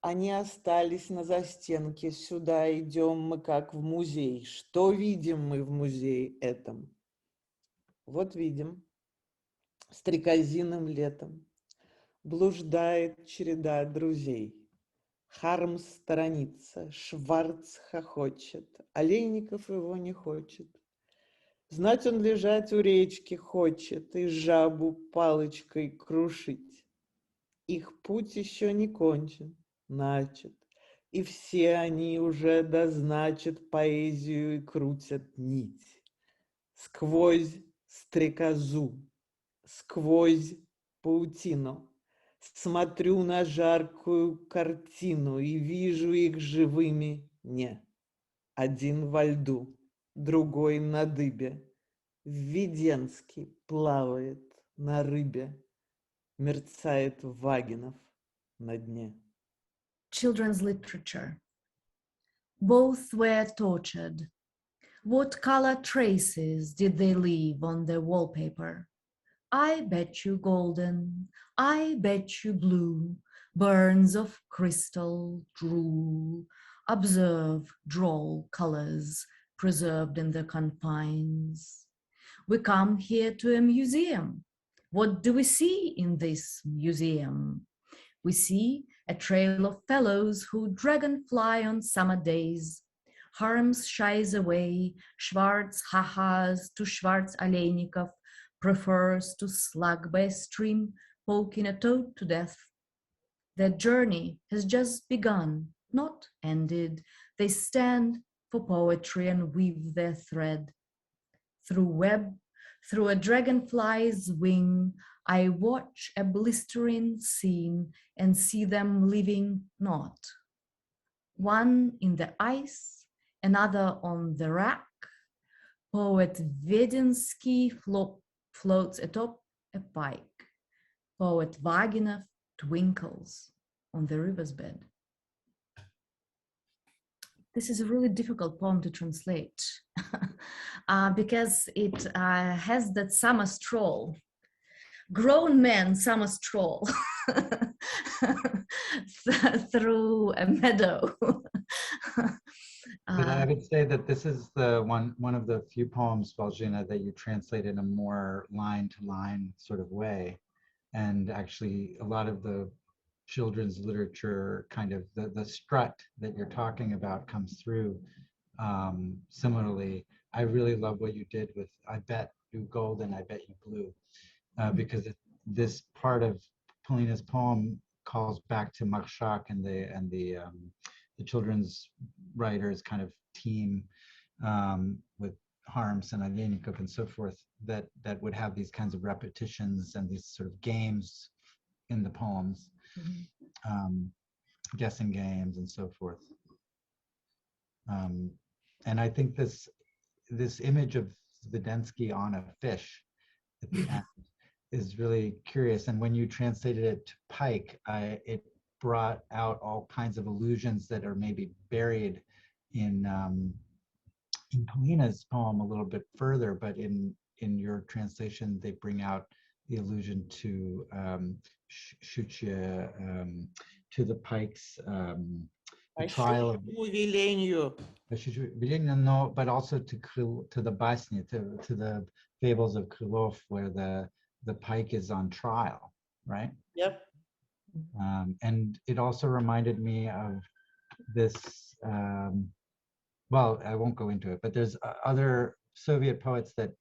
[SPEAKER 3] Они остались на застенке. Сюда идем мы как в музей. Что видим мы в музее этом? Вот видим. Стрекозиным летом блуждает череда друзей. Хармс сторонится, Шварц хохочет, Олейников его не хочет. Знать он лежать у речки хочет и жабу палочкой крушить. Их путь еще не кончен, начат, и все они уже дозначат поэзию и крутят нить. Сквозь стрекозу, сквозь паутину смотрю на жаркую картину и вижу их живыми не. Один во льду, другой на дыбе. Введенский плавает на рыбе, мерцает Вагинов на дне.
[SPEAKER 4] Children's literature. Both were tortured. What color traces did they leave on their wallpaper? I bet you golden, I bet you blue, burns of crystal, drool. Observe droll colors preserved in the confines. We come here to a museum. What do we see in this museum? We see a trail of fellows who dragonfly on summer days, Harms shies away, Schwarz ha-has to Schwarz Aleynikov prefers to slug by a stream, poking a toad to death. Their journey has just begun, not ended. They stand for poetry and weave their thread. Through a dragonfly's wing, I watch a blistering scene and see them living not. One in the ice, another on the rack. Poet Vedinsky floats atop a pike. Poet Vaginov twinkles on the river's bed. This is a really difficult poem to translate because it has that summer stroll, grown man summer stroll through a meadow.
[SPEAKER 2] But I would say that this is the one of the few poems, Valzhyna, that you translate in a more line-to-line sort of way. And actually, a lot of the children's literature, kind of the strut that you're talking about comes through similarly. I really love what you did with I bet you gold and I bet you blue, because this part of Polina's poem calls back to Marshak and the children's writers kind of team with Harms and Aleynikov and so forth, that would have these kinds of repetitions and these sort of games in the poems, guessing games and so forth. And I think this image of Vidensky on a fish at the end is really curious. And when you translated it to pike, it brought out all kinds of allusions that are maybe buried in Polina's poem a little bit further, but in your translation, they bring out the allusion to Shuchya, to the pikes, the trial of no, but also to the Basny, to the fables of Krylov, where the pike is on trial, right?
[SPEAKER 3] Yep.
[SPEAKER 2] And it also reminded me of this, well, I won't go into it, but there's other Soviet poets that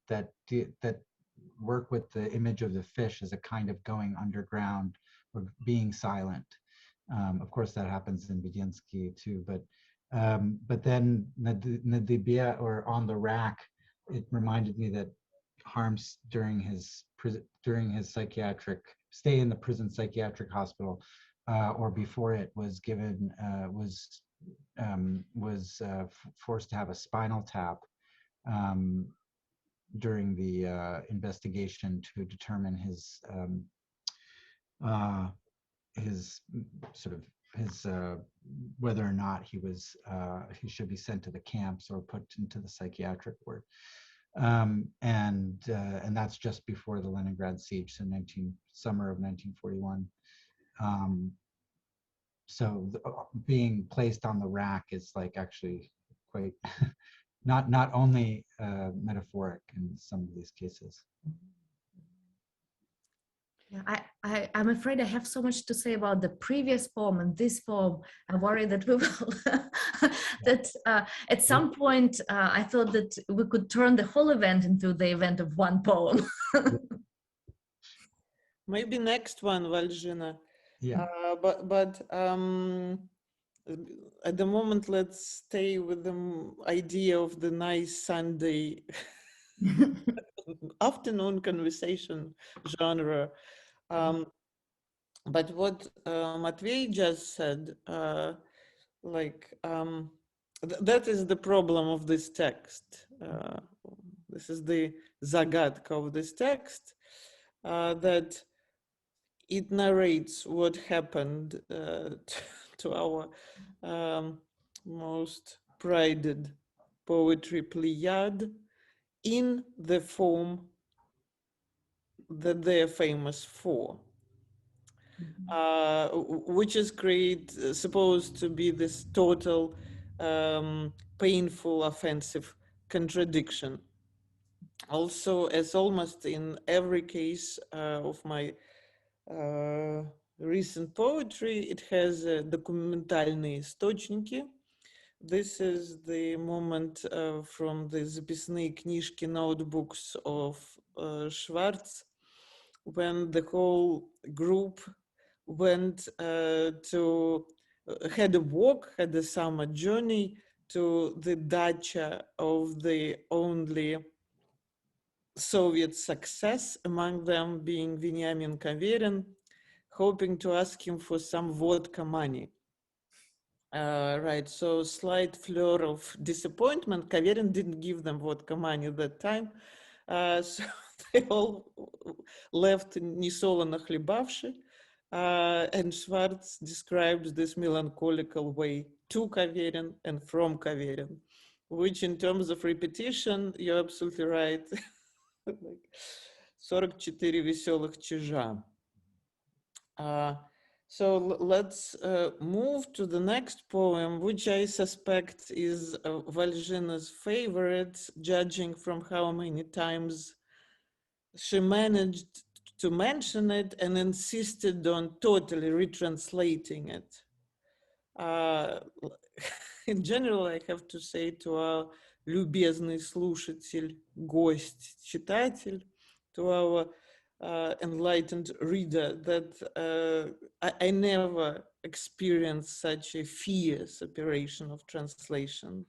[SPEAKER 2] work with the image of the fish as a kind of going underground or being silent. Of course, that happens in Vidensky too, but then Nadibia, or on the rack, it reminded me that Harms during his psychiatric stay in the prison psychiatric hospital, or before it, was given forced to have a spinal tap during the investigation to determine his whether or not he should be sent to the camps or put into the psychiatric ward. And that's just before the Leningrad Siege, so summer of 1941. So being placed on the rack is like actually quite not only metaphoric in some of these cases.
[SPEAKER 4] Yeah, I'm afraid I have so much to say about the previous poem and this poem. I worry that we will, at some point, I thought that we could turn the whole event into the event of one poem.
[SPEAKER 3] Maybe next one, Valzhyna.
[SPEAKER 2] Yeah.
[SPEAKER 3] But at the moment, let's stay with the idea of the nice Sunday afternoon conversation genre. But what Matvei just said, that is the problem of this text. This is the zagadka of this text, that it narrates what happened to our most prided poetry Pleiad in the form that they're famous for, which is supposed to be this total painful, offensive contradiction. Also, as almost in every case of my recent poetry, it has документальные источники, This is the moment from the записные книжки notebooks of Schwartz, when the whole group went had a walk, had a summer journey to the dacha of the only Soviet success, among them being Veniamin Kaverin, hoping to ask him for some vodka money. Right, so slight fleur of disappointment. Kaverin didn't give them vodka money at that time, so they all left несолоно хлебавши, and Schwartz describes this melancholical way to Kaverin and from Kaverin, which in terms of repetition, you're absolutely right. 44 веселых чижа. So let's move to the next poem, which I suspect is Valzhyna's favorite, judging from how many times she managed to mention it and insisted on totally retranslating it. In general, I have to say to our любезный слушатель, гость, читатель, to our enlightened reader, that I never experienced such a fierce operation of translation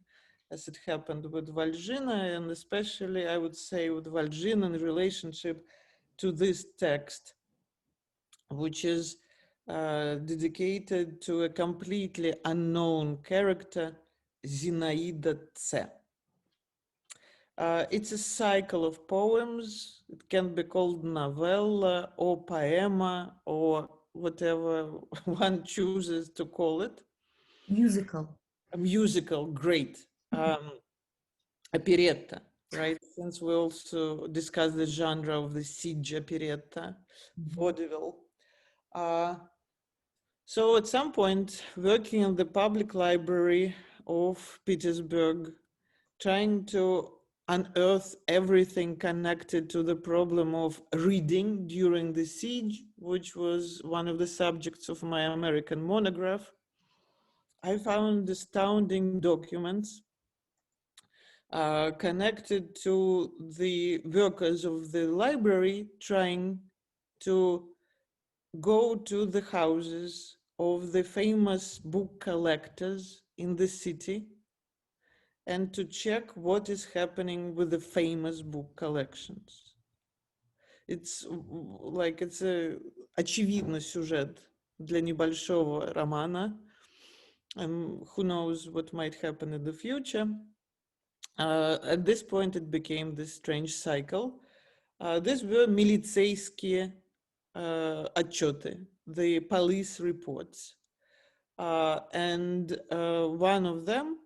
[SPEAKER 3] as it happened with Valzhyna, and especially I would say with Valzhyna in relationship to this text, which is dedicated to a completely unknown character, Zinaida Tse. It's a cycle of poems. It can be called novella or poema or whatever one chooses to call it.
[SPEAKER 4] Musical.
[SPEAKER 3] A musical, great. Operetta, right? Since we also discussed the genre of the siege operetta, vaudeville. So at some point, working in the public library of Petersburg, trying to unearth everything connected to the problem of reading during the siege, which was one of the subjects of my American monograph, I found astounding documents connected to the workers of the library trying to go to the houses of the famous book collectors in the city and to check what is happening with the famous book collections. It's like it's a очевидный сюжет для небольшого романа. Who knows what might happen in the future. At this point, it became this strange cycle. These were милицейские отчеты, the police reports. And one of them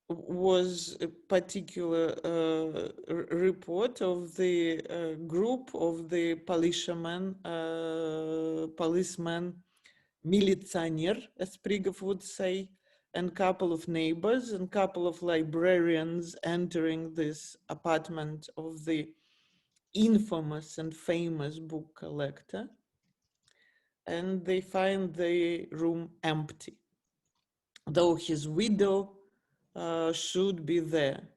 [SPEAKER 3] was a particular report of the group of the policemen, милиционер, as Prigov would say, and couple of neighbors and couple of librarians entering this apartment of the infamous and famous book collector, and they find the room empty, though his widow should be there.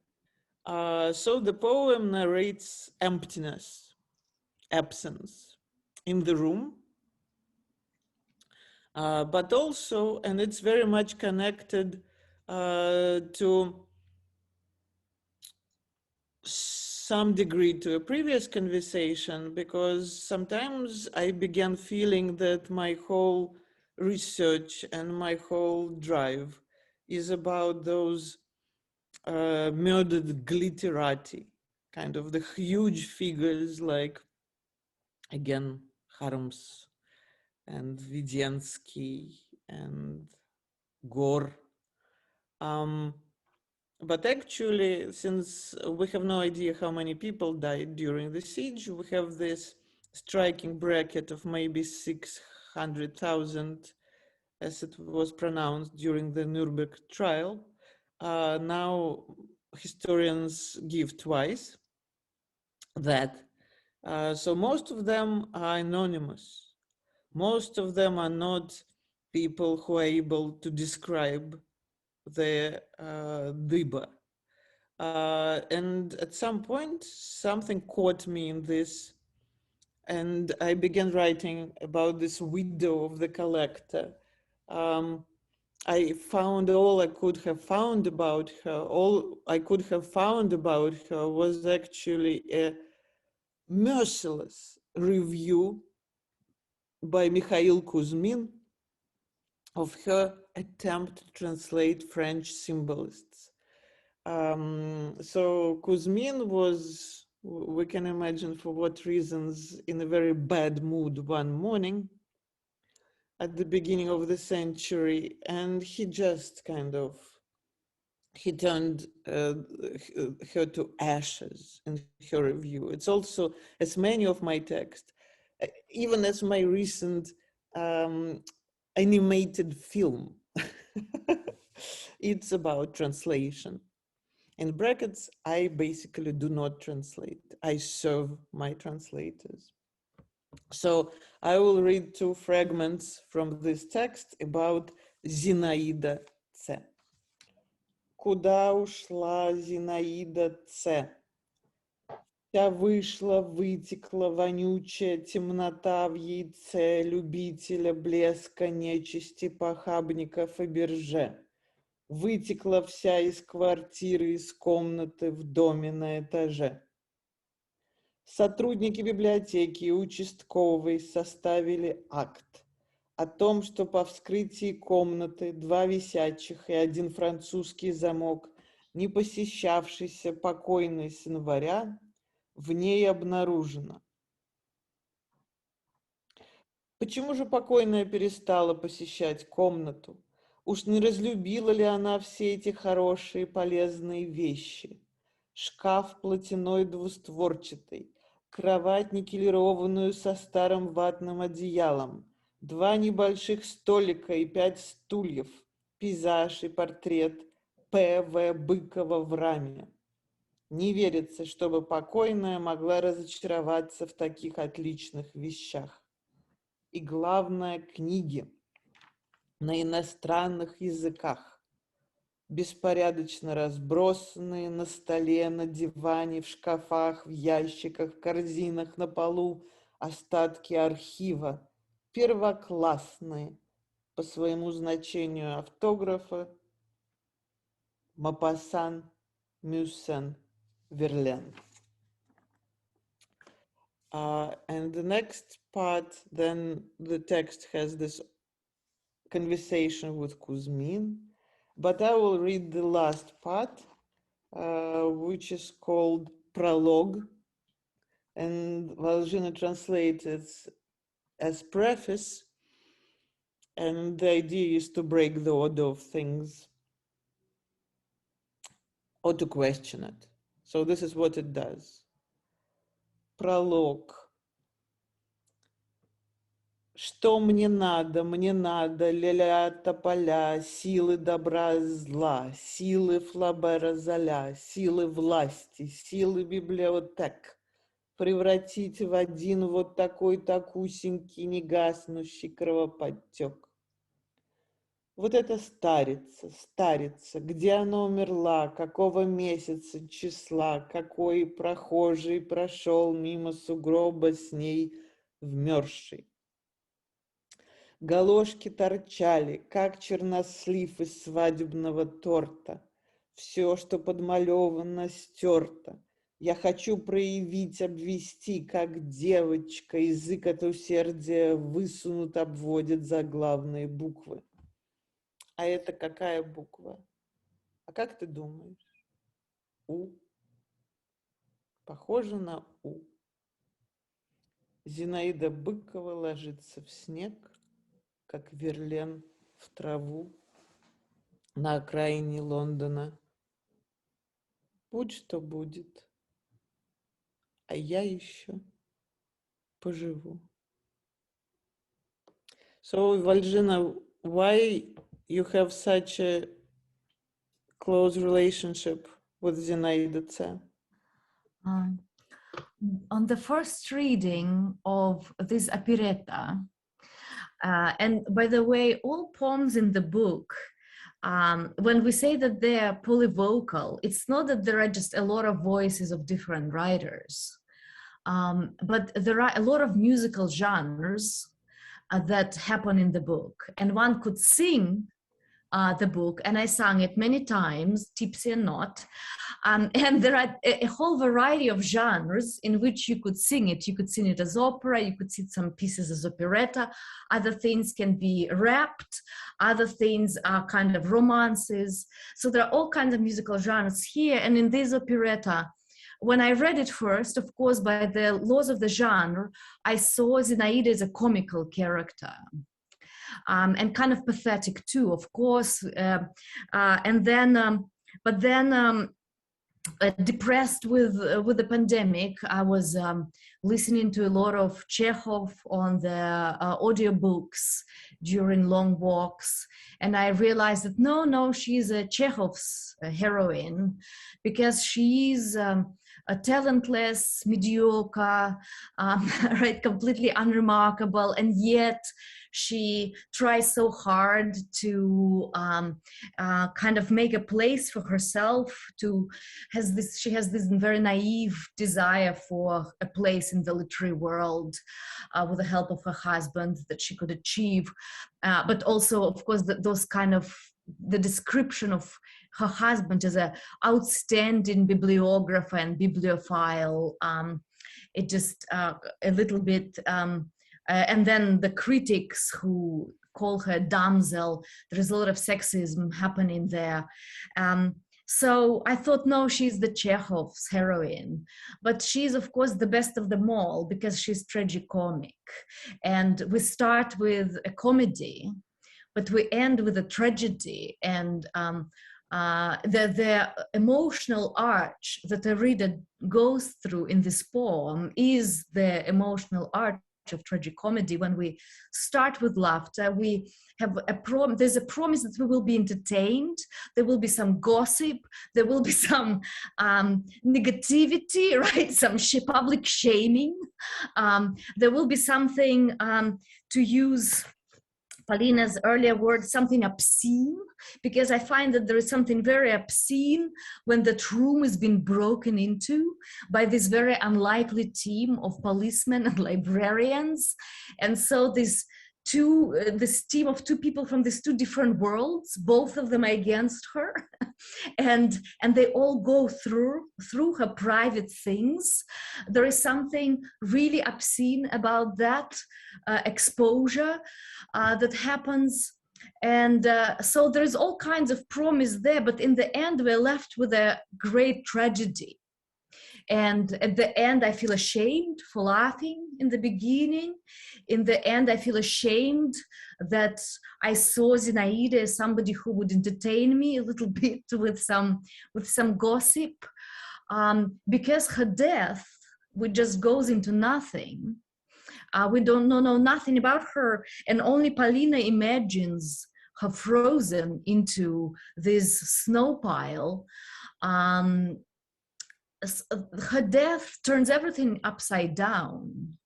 [SPEAKER 3] So the poem narrates emptiness, absence in the room, but also, and it's very much connected to some degree to a previous conversation, because sometimes I began feeling that my whole research and my whole drive is about those murdered glitterati, kind of the huge figures like, again, Harms and Vidensky and Gore. But actually, since we have no idea how many people died during the siege, we have this striking bracket of maybe 600,000, as it was pronounced during the Nuremberg trial. Now, historians give twice that. So most of them are anonymous. Most of them are not people who are able to describe the dyba. And at some point, something caught me in this, and I began writing about this widow of the collector. I found all I could have found about her. All I could have found about her was actually a merciless review by Mikhail Kuzmin of her attempt to translate French symbolists. So Kuzmin was, we can imagine for what reasons, in a very bad mood one morning at the beginning of the century, and he just kind of, he turned her to ashes in her review. It's also, as many of my texts, even as my recent animated film, it's about translation. In brackets, I basically do not translate. I serve my translators. So I will read two fragments from this text about Зинаида Ц. Куда ушла Зинаида Ц? Вся вышла, вытекла вонючая темнота в яйце любителя блеска, нечисти, похабников и бирже. Вытекла вся из квартиры, из комнаты в доме на этаже. Сотрудники библиотеки и участковой составили акт о том, что по вскрытии комнаты 2 висячих и 1 французский замок, не посещавшийся покойной с января, в ней обнаружено. Почему же покойная перестала посещать комнату? Уж не разлюбила ли она все эти хорошие полезные вещи? Шкаф платяной двустворчатый, кровать никелированную со старым ватным одеялом, 2 небольших столика и 5 стульев, пейзаж и портрет П.В. Быкова в раме. Не верится, чтобы покойная могла разочароваться в таких отличных вещах. И главное, книги на иностранных языках, беспорядочно разбросанные на столе, на диване, в шкафах, в ящиках, в корзинах, на полу, остатки архива, первоклассные по своему значению автографа Мапассан, Мюссен, Верлен. And the next part, then the text has this conversation with Kuzmin, but I will read the last part, which is called Prologue, and Valzhyna translates it as preface, and the idea is to break the order of things or to question it. So this is what it does. Пролог. Что мне надо, ля-ля тополя, силы добра зла, силы Флабера Золя, силы власти, силы библиотек, превратить в один вот такой такусенький негаснущий кровоподтек. Вот это старица, где она умерла, какого месяца, числа, какой прохожий прошел мимо сугроба с ней вмерзший. Галошки торчали, как чернослив из свадебного торта. Все, что подмалевано, стерто. Я хочу проявить, обвести, как девочка, язык от усердия высунут, обводит заглавные буквы. А это какая буква? А как ты думаешь? У. Похоже на У. Зинаида Быкова ложится в снег, как Верлен в траву на окраине Лондона. Будь что будет, а я еще поживу. So, Valzhyna, why you have such a close relationship with Zinaida Ц?
[SPEAKER 4] On the first reading of this operetta, And by the way, all poems in the book, when we say that they're polyvocal, it's not that there are just a lot of voices of different writers, but there are a lot of musical genres that happen in the book. And one could sing the book, and I sang it many times, tipsy and not. And there are a whole variety of genres in which you could sing it. You could sing it as opera, you could sing some pieces as operetta, other things can be rapped, other things are kind of romances. So there are all kinds of musical genres here. And in this operetta, when I read it first, of course, by the laws of the genre, I saw Zinaida as a comical character. And kind of pathetic too, of course. And then, but then depressed with the pandemic, I was listening to a lot of Chekhov on the audiobooks during long walks. And I realized that no, she's a Chekhov's heroine, because she's a talentless, mediocre, right, completely unremarkable, and yet she tries so hard to kind of make a place for herself. She has this very naive desire for a place in the literary world with the help of her husband that she could achieve, but also, of course, those kind of the description of her husband as an outstanding bibliographer and bibliophile. It just a little bit. And then the critics who call her damsel, there's a lot of sexism happening there. So I thought, no, she's the Chekhov's heroine, but she's of course the best of them all because she's tragicomic. And we start with a comedy, but we end with a tragedy. And the emotional arch that a reader goes through in this poem is the emotional arch of tragicomedy. When we start with laughter, we have there's a promise that we will be entertained, there will be some gossip, there will be some negativity, right, some public shaming, there will be something, to use Polina's earlier word, something obscene, because I find that there is something very obscene when that room is being broken into by this very unlikely team of policemen and librarians. And so this team of two people from these two different worlds, both of them are against her, and they all go through her private things. There is something really obscene about that exposure that happens. And so there's all kinds of promise there, but in the end, we're left with a great tragedy. And at the end, I feel ashamed for laughing in the beginning. In the end, I feel ashamed that I saw Zinaida as somebody who would entertain me a little bit with some gossip, because her death, which just goes into nothing. We don't know nothing about her, and only Polina imagines her frozen into this snow pile. Her death turns everything upside down.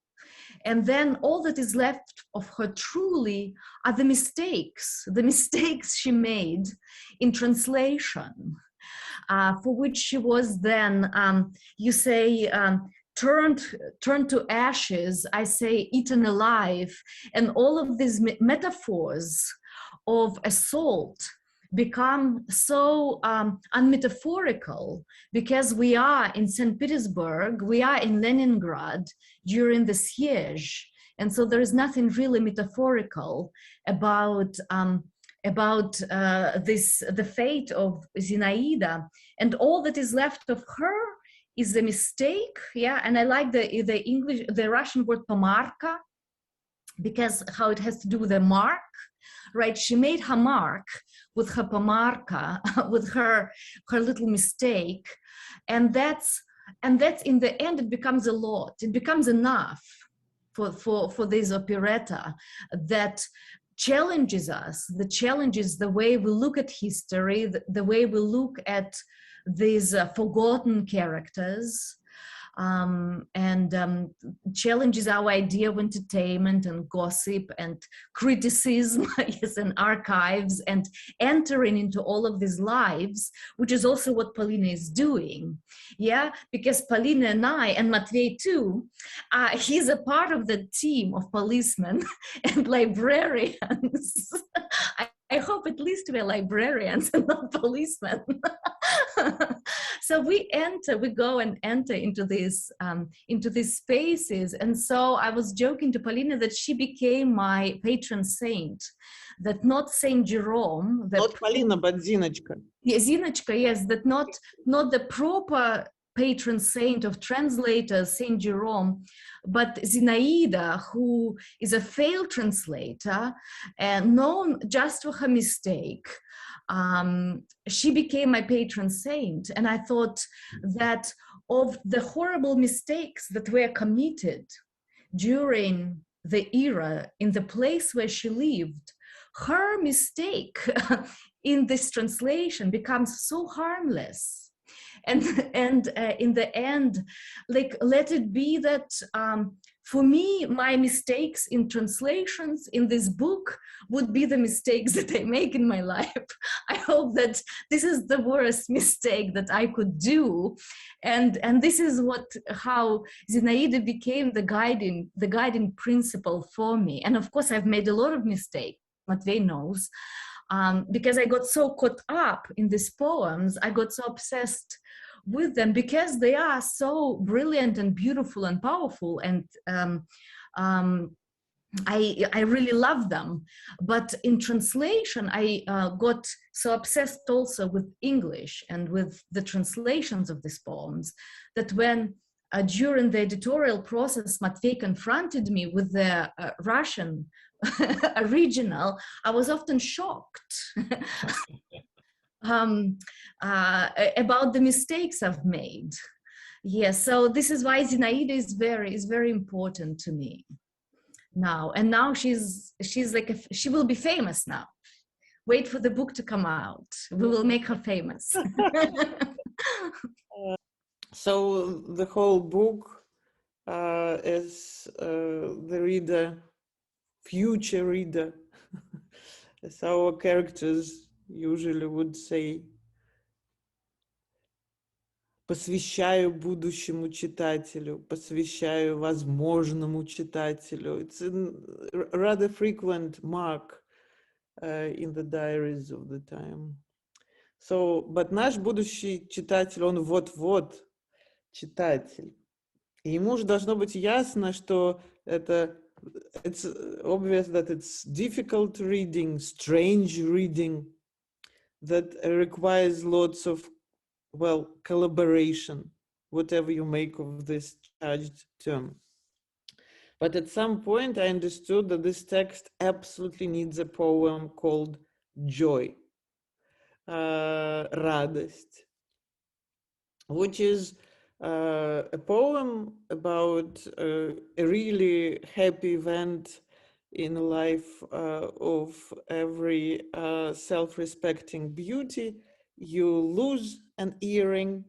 [SPEAKER 4] And then all that is left of her truly are the mistakes she made in translation, for which she was then, you say, turned to ashes, I say eaten alive, and all of these metaphors of assault become so unmetaphorical, because we are in St. Petersburg, we are in Leningrad during the siege, and so there is nothing really metaphorical about the fate of Zinaida, and all that is left of her is a mistake. Yeah, and I like the Russian word pomarka, because how it has to do with a mark, right? She made her mark with her pomarka, with her little mistake, and that's in the end it becomes a lot. It becomes enough for this operetta that challenges us. The challenges the way we look at history, the way we look at these forgotten characters, and challenges our idea of entertainment and gossip and criticism, yes, and archives, and entering into all of these lives, which is also what Polina is doing. Yeah, because Polina and I, and Matvei too, he's a part of the team of policemen and librarians. I hope at least we're librarians and not policemen. So we go and enter into these spaces. And so I was joking to Polina that she became my patron saint, that not Saint Jerome,
[SPEAKER 3] not Polina, but Zinочка.
[SPEAKER 4] Yeah, Zinочка, yes, that not the proper patron saint of translators, Saint Jerome, but Zinaida, who is a failed translator and known just for her mistake. She became my patron saint. And I thought that of the horrible mistakes that were committed during the era in the place where she lived, her mistake in this translation becomes so harmless. And in the end, like, let it be that for me, my mistakes in translations in this book would be the mistakes that I make in my life. I hope that this is the worst mistake that I could do. And this is how Zinaida became the guiding principle for me. And of course, I've made a lot of mistakes, Matvei knows, because I got so caught up in these poems, I got so obsessed with them because they are so brilliant and beautiful and powerful, and I really love them. But in translation, I got so obsessed also with English and with the translations of these poems that when during the editorial process, Matvei confronted me with the Russian original, I was often shocked about the mistakes I've made. Yes, so this is why Zinaida is very important to me now. And now she's like she will be famous now. Wait for the book to come out. We will make her famous.
[SPEAKER 3] So the whole book is the reader, future reader, as our characters usually would say, посвящаю будущему читателю, посвящаю возможному читателю. It's a rather frequent mark in the diaries of the time. So, but наш будущий читатель, он вот-вот читатель. И ему же должно быть ясно, что it's obvious that it's difficult reading, strange reading, that requires lots of, well, collaboration, whatever you make of this charged term. But at some point I understood that this text absolutely needs a poem called Joy, радость, which is a poem about a really happy event in the life of every self-respecting beauty. You lose an earring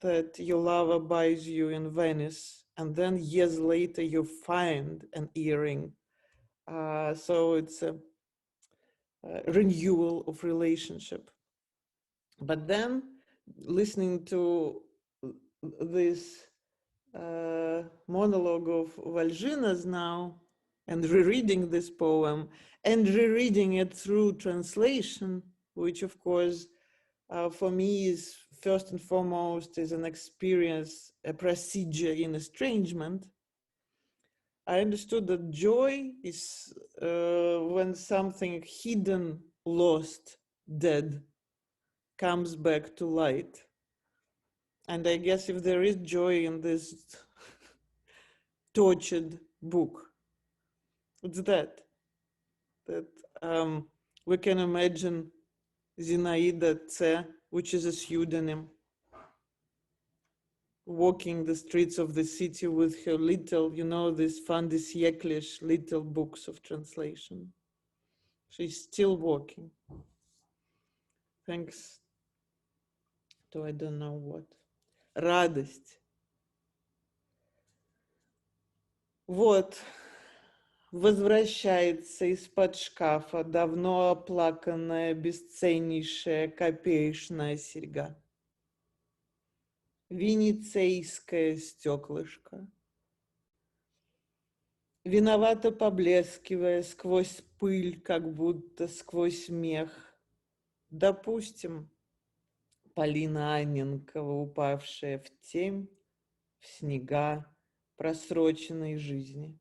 [SPEAKER 3] that your lover buys you in Venice, and then years later you find an earring. So it's a renewal of relationship. But then listening to this monologue of Valzhyna's now, and rereading this poem and rereading it through translation, which of course for me is first and foremost is an experience, a procedure in estrangement. I understood that joy is when something hidden, lost, dead comes back to light. And I guess if there is joy in this tortured book, it's that we can imagine Zinaida C, which is a pseudonym, walking the streets of the city with her little, you know, these fin de siècle little books of translation. She's still walking. Thanks to I don't know what. Радость. Вот, возвращается из-под шкафа давно оплаканная бесценнейшая копеечная серьга. Венецейское стеклышко. Виновато поблескивая сквозь пыль, как будто сквозь мех. Допустим, Полина Анненкова, упавшая в темь, в снега просроченной жизни.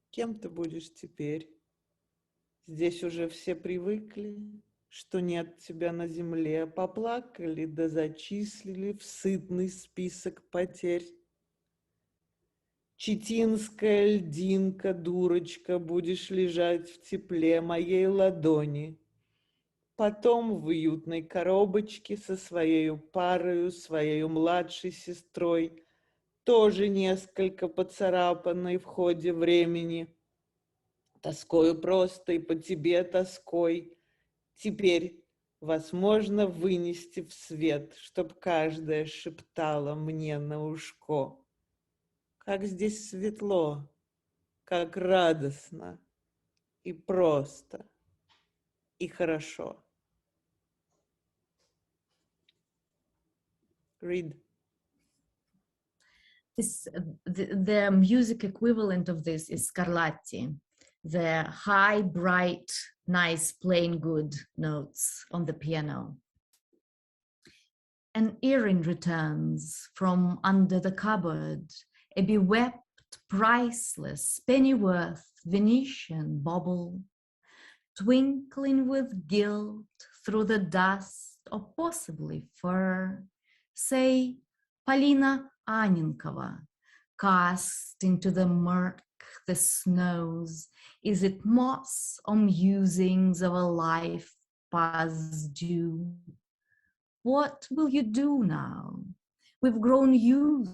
[SPEAKER 3] Кем ты будешь теперь? Здесь уже все привыкли, что нет тебя на земле, поплакали да зачислили в сытный список потерь. Читинская льдинка, дурочка, будешь лежать в тепле моей ладони. Потом в уютной коробочке со своей парою, своей младшей сестрой, тоже несколько поцарапанной в ходе времени. Тоскою просто и по тебе тоской. Теперь вас можно вынести в свет, чтоб каждая шептала мне на ушко. Как здесь светло, как радостно и просто, и хорошо. Read.
[SPEAKER 4] The music equivalent of this is Scarlatti, the high, bright, nice, plain good notes on the piano. An earring returns from under the cupboard, a bewept, priceless, pennyworth Venetian bauble, twinkling with gilt through the dust or possibly fur. Say, Polina Annenkova, cast into the murk, the snows. Is it moss or musings of a life past due? What will you do now? We've grown used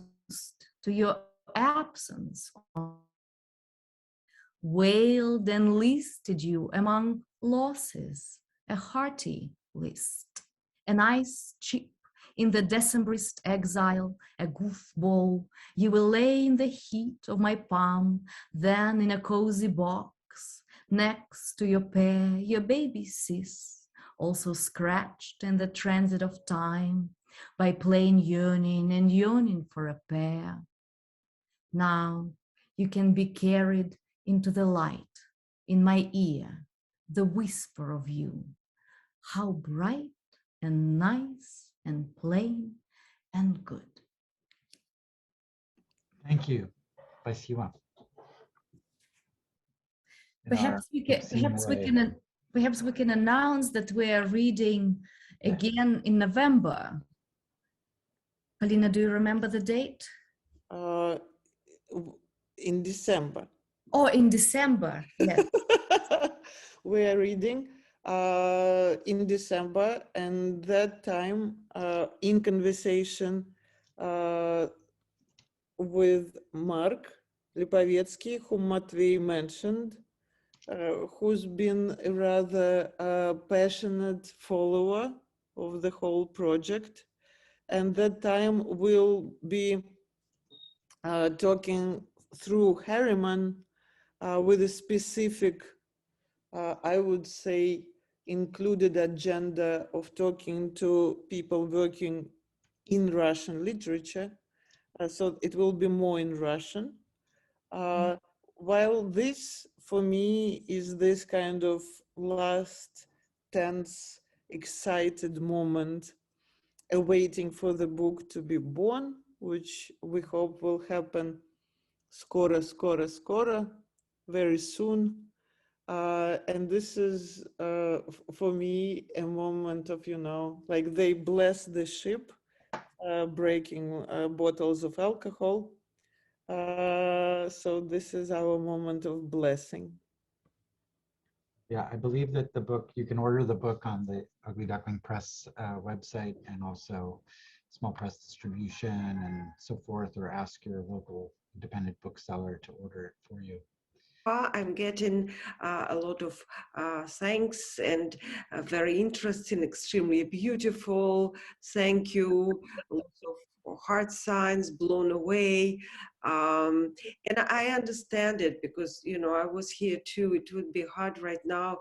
[SPEAKER 4] to your absence. Wailed and listed you among losses, a hearty list, a nice chip in the Decembrist exile, a goofball you will lay in the heat of my palm, then in a cozy box next to your pair, your baby sis, also scratched in the transit of time by plain yearning and yearning for a pair. Now you can be carried into the light, in my ear, the whisper of you. How bright and nice and plain and good.
[SPEAKER 2] Thank you. Спасибо.
[SPEAKER 4] Perhaps we can announce that we are reading again in November. Polina, do you remember the date?
[SPEAKER 3] In December.
[SPEAKER 4] Oh, in December, yes.
[SPEAKER 3] We are reading in December, and that time in conversation with Mark Lipovetsky, whom Matvei mentioned, who's been a rather passionate follower of the whole project. And that time we'll be talking through Harriman with a specific, I would say, included agenda of talking to people working in Russian literature. So it will be more in Russian. While this, for me, is this kind of last tense, excited moment awaiting for the book to be born, which we hope will happen skoro, skoro, skoro, very soon. And this is, for me, a moment of, like they bless the ship, breaking bottles of alcohol. So this is our moment of blessing.
[SPEAKER 2] Yeah, I believe that the book, you can order the book on the Ugly Duckling Press website, and also small press distribution and so forth, or ask your local independent bookseller to order it for you.
[SPEAKER 1] I'm getting a lot of thanks and very interesting, extremely beautiful. Thank you. Lots of or heart signs, blown away. And I understand it because, you know, I was here too. It would be hard right now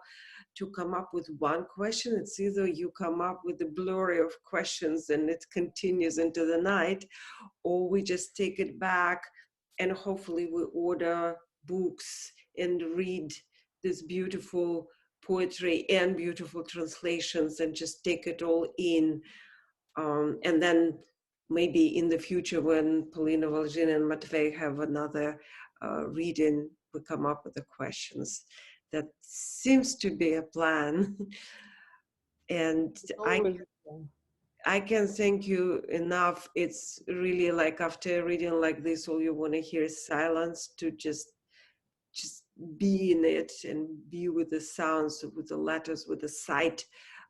[SPEAKER 1] to come up with one question. It's either you come up with a blurry of questions and it continues into the night, or we just take it back and hopefully we order books and read this beautiful poetry and beautiful translations and just take it all in. And then maybe in the future when Polina, Valzhyna, and Matvei have another reading, we come up with the questions. That seems to be a plan. And I can thank you enough. It's really like after a reading like this, all you want to hear is silence, to just be in it and be with the sounds, with the letters, with the sight.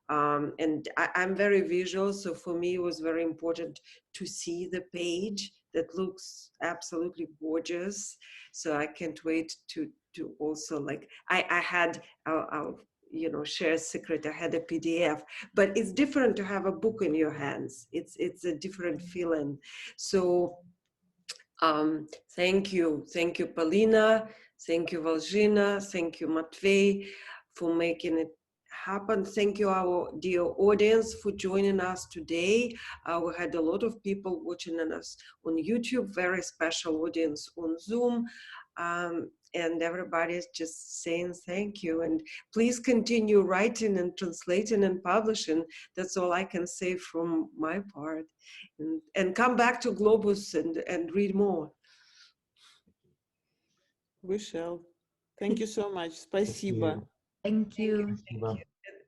[SPEAKER 1] And I'm very visual, so for me it was very important to see the page that looks absolutely gorgeous. So I can't wait to also, like, I had, I'll you know, share a secret, I had a PDF, but it's different to have a book in your hands. It's a different feeling. So thank you, Polina, thank you, Valzhyna, thank you, Matvei, for making it happen. Thank you, our dear audience, for joining us today. We had a lot of people watching us on YouTube, very special audience on Zoom. And everybody's just saying thank you. And please continue writing and translating and publishing. That's all I can say from my part. And come back to Globus and read more.
[SPEAKER 3] We shall. Thank you so much. Spasiba.
[SPEAKER 4] Thank you.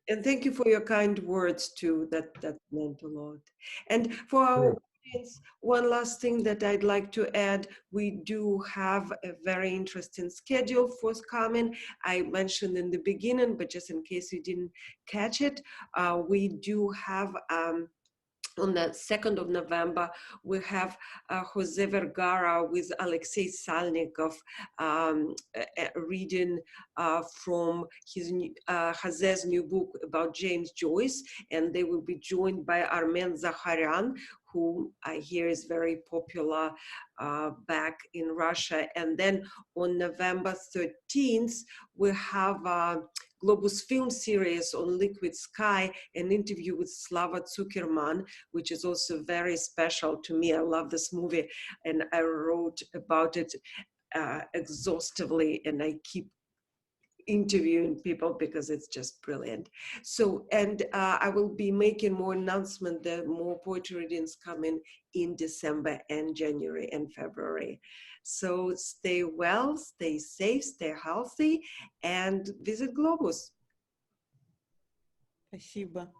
[SPEAKER 1] And thank you for your kind words too. That meant a lot. And for our audience, one last thing that I'd like to add, we do have a very interesting schedule forthcoming. I mentioned in the beginning, but just in case you didn't catch it, we do have on the 2nd of November, we have Jose Vergara with Alexei Salnikov reading from his Jose's new book about James Joyce, and they will be joined by Armen Zakharyan, who I hear is very popular back in Russia. And then on November 13th, we have Globus film series on Liquid Sky, an interview with Slava Zuckerman, which is also very special to me. I love this movie, and I wrote about it exhaustively, and I keep interviewing people because it's just brilliant. So, and I will be making more announcements that more poetry readings coming in December and January and February. So stay well, stay safe, stay healthy, and visit Globus.
[SPEAKER 3] Спасибо.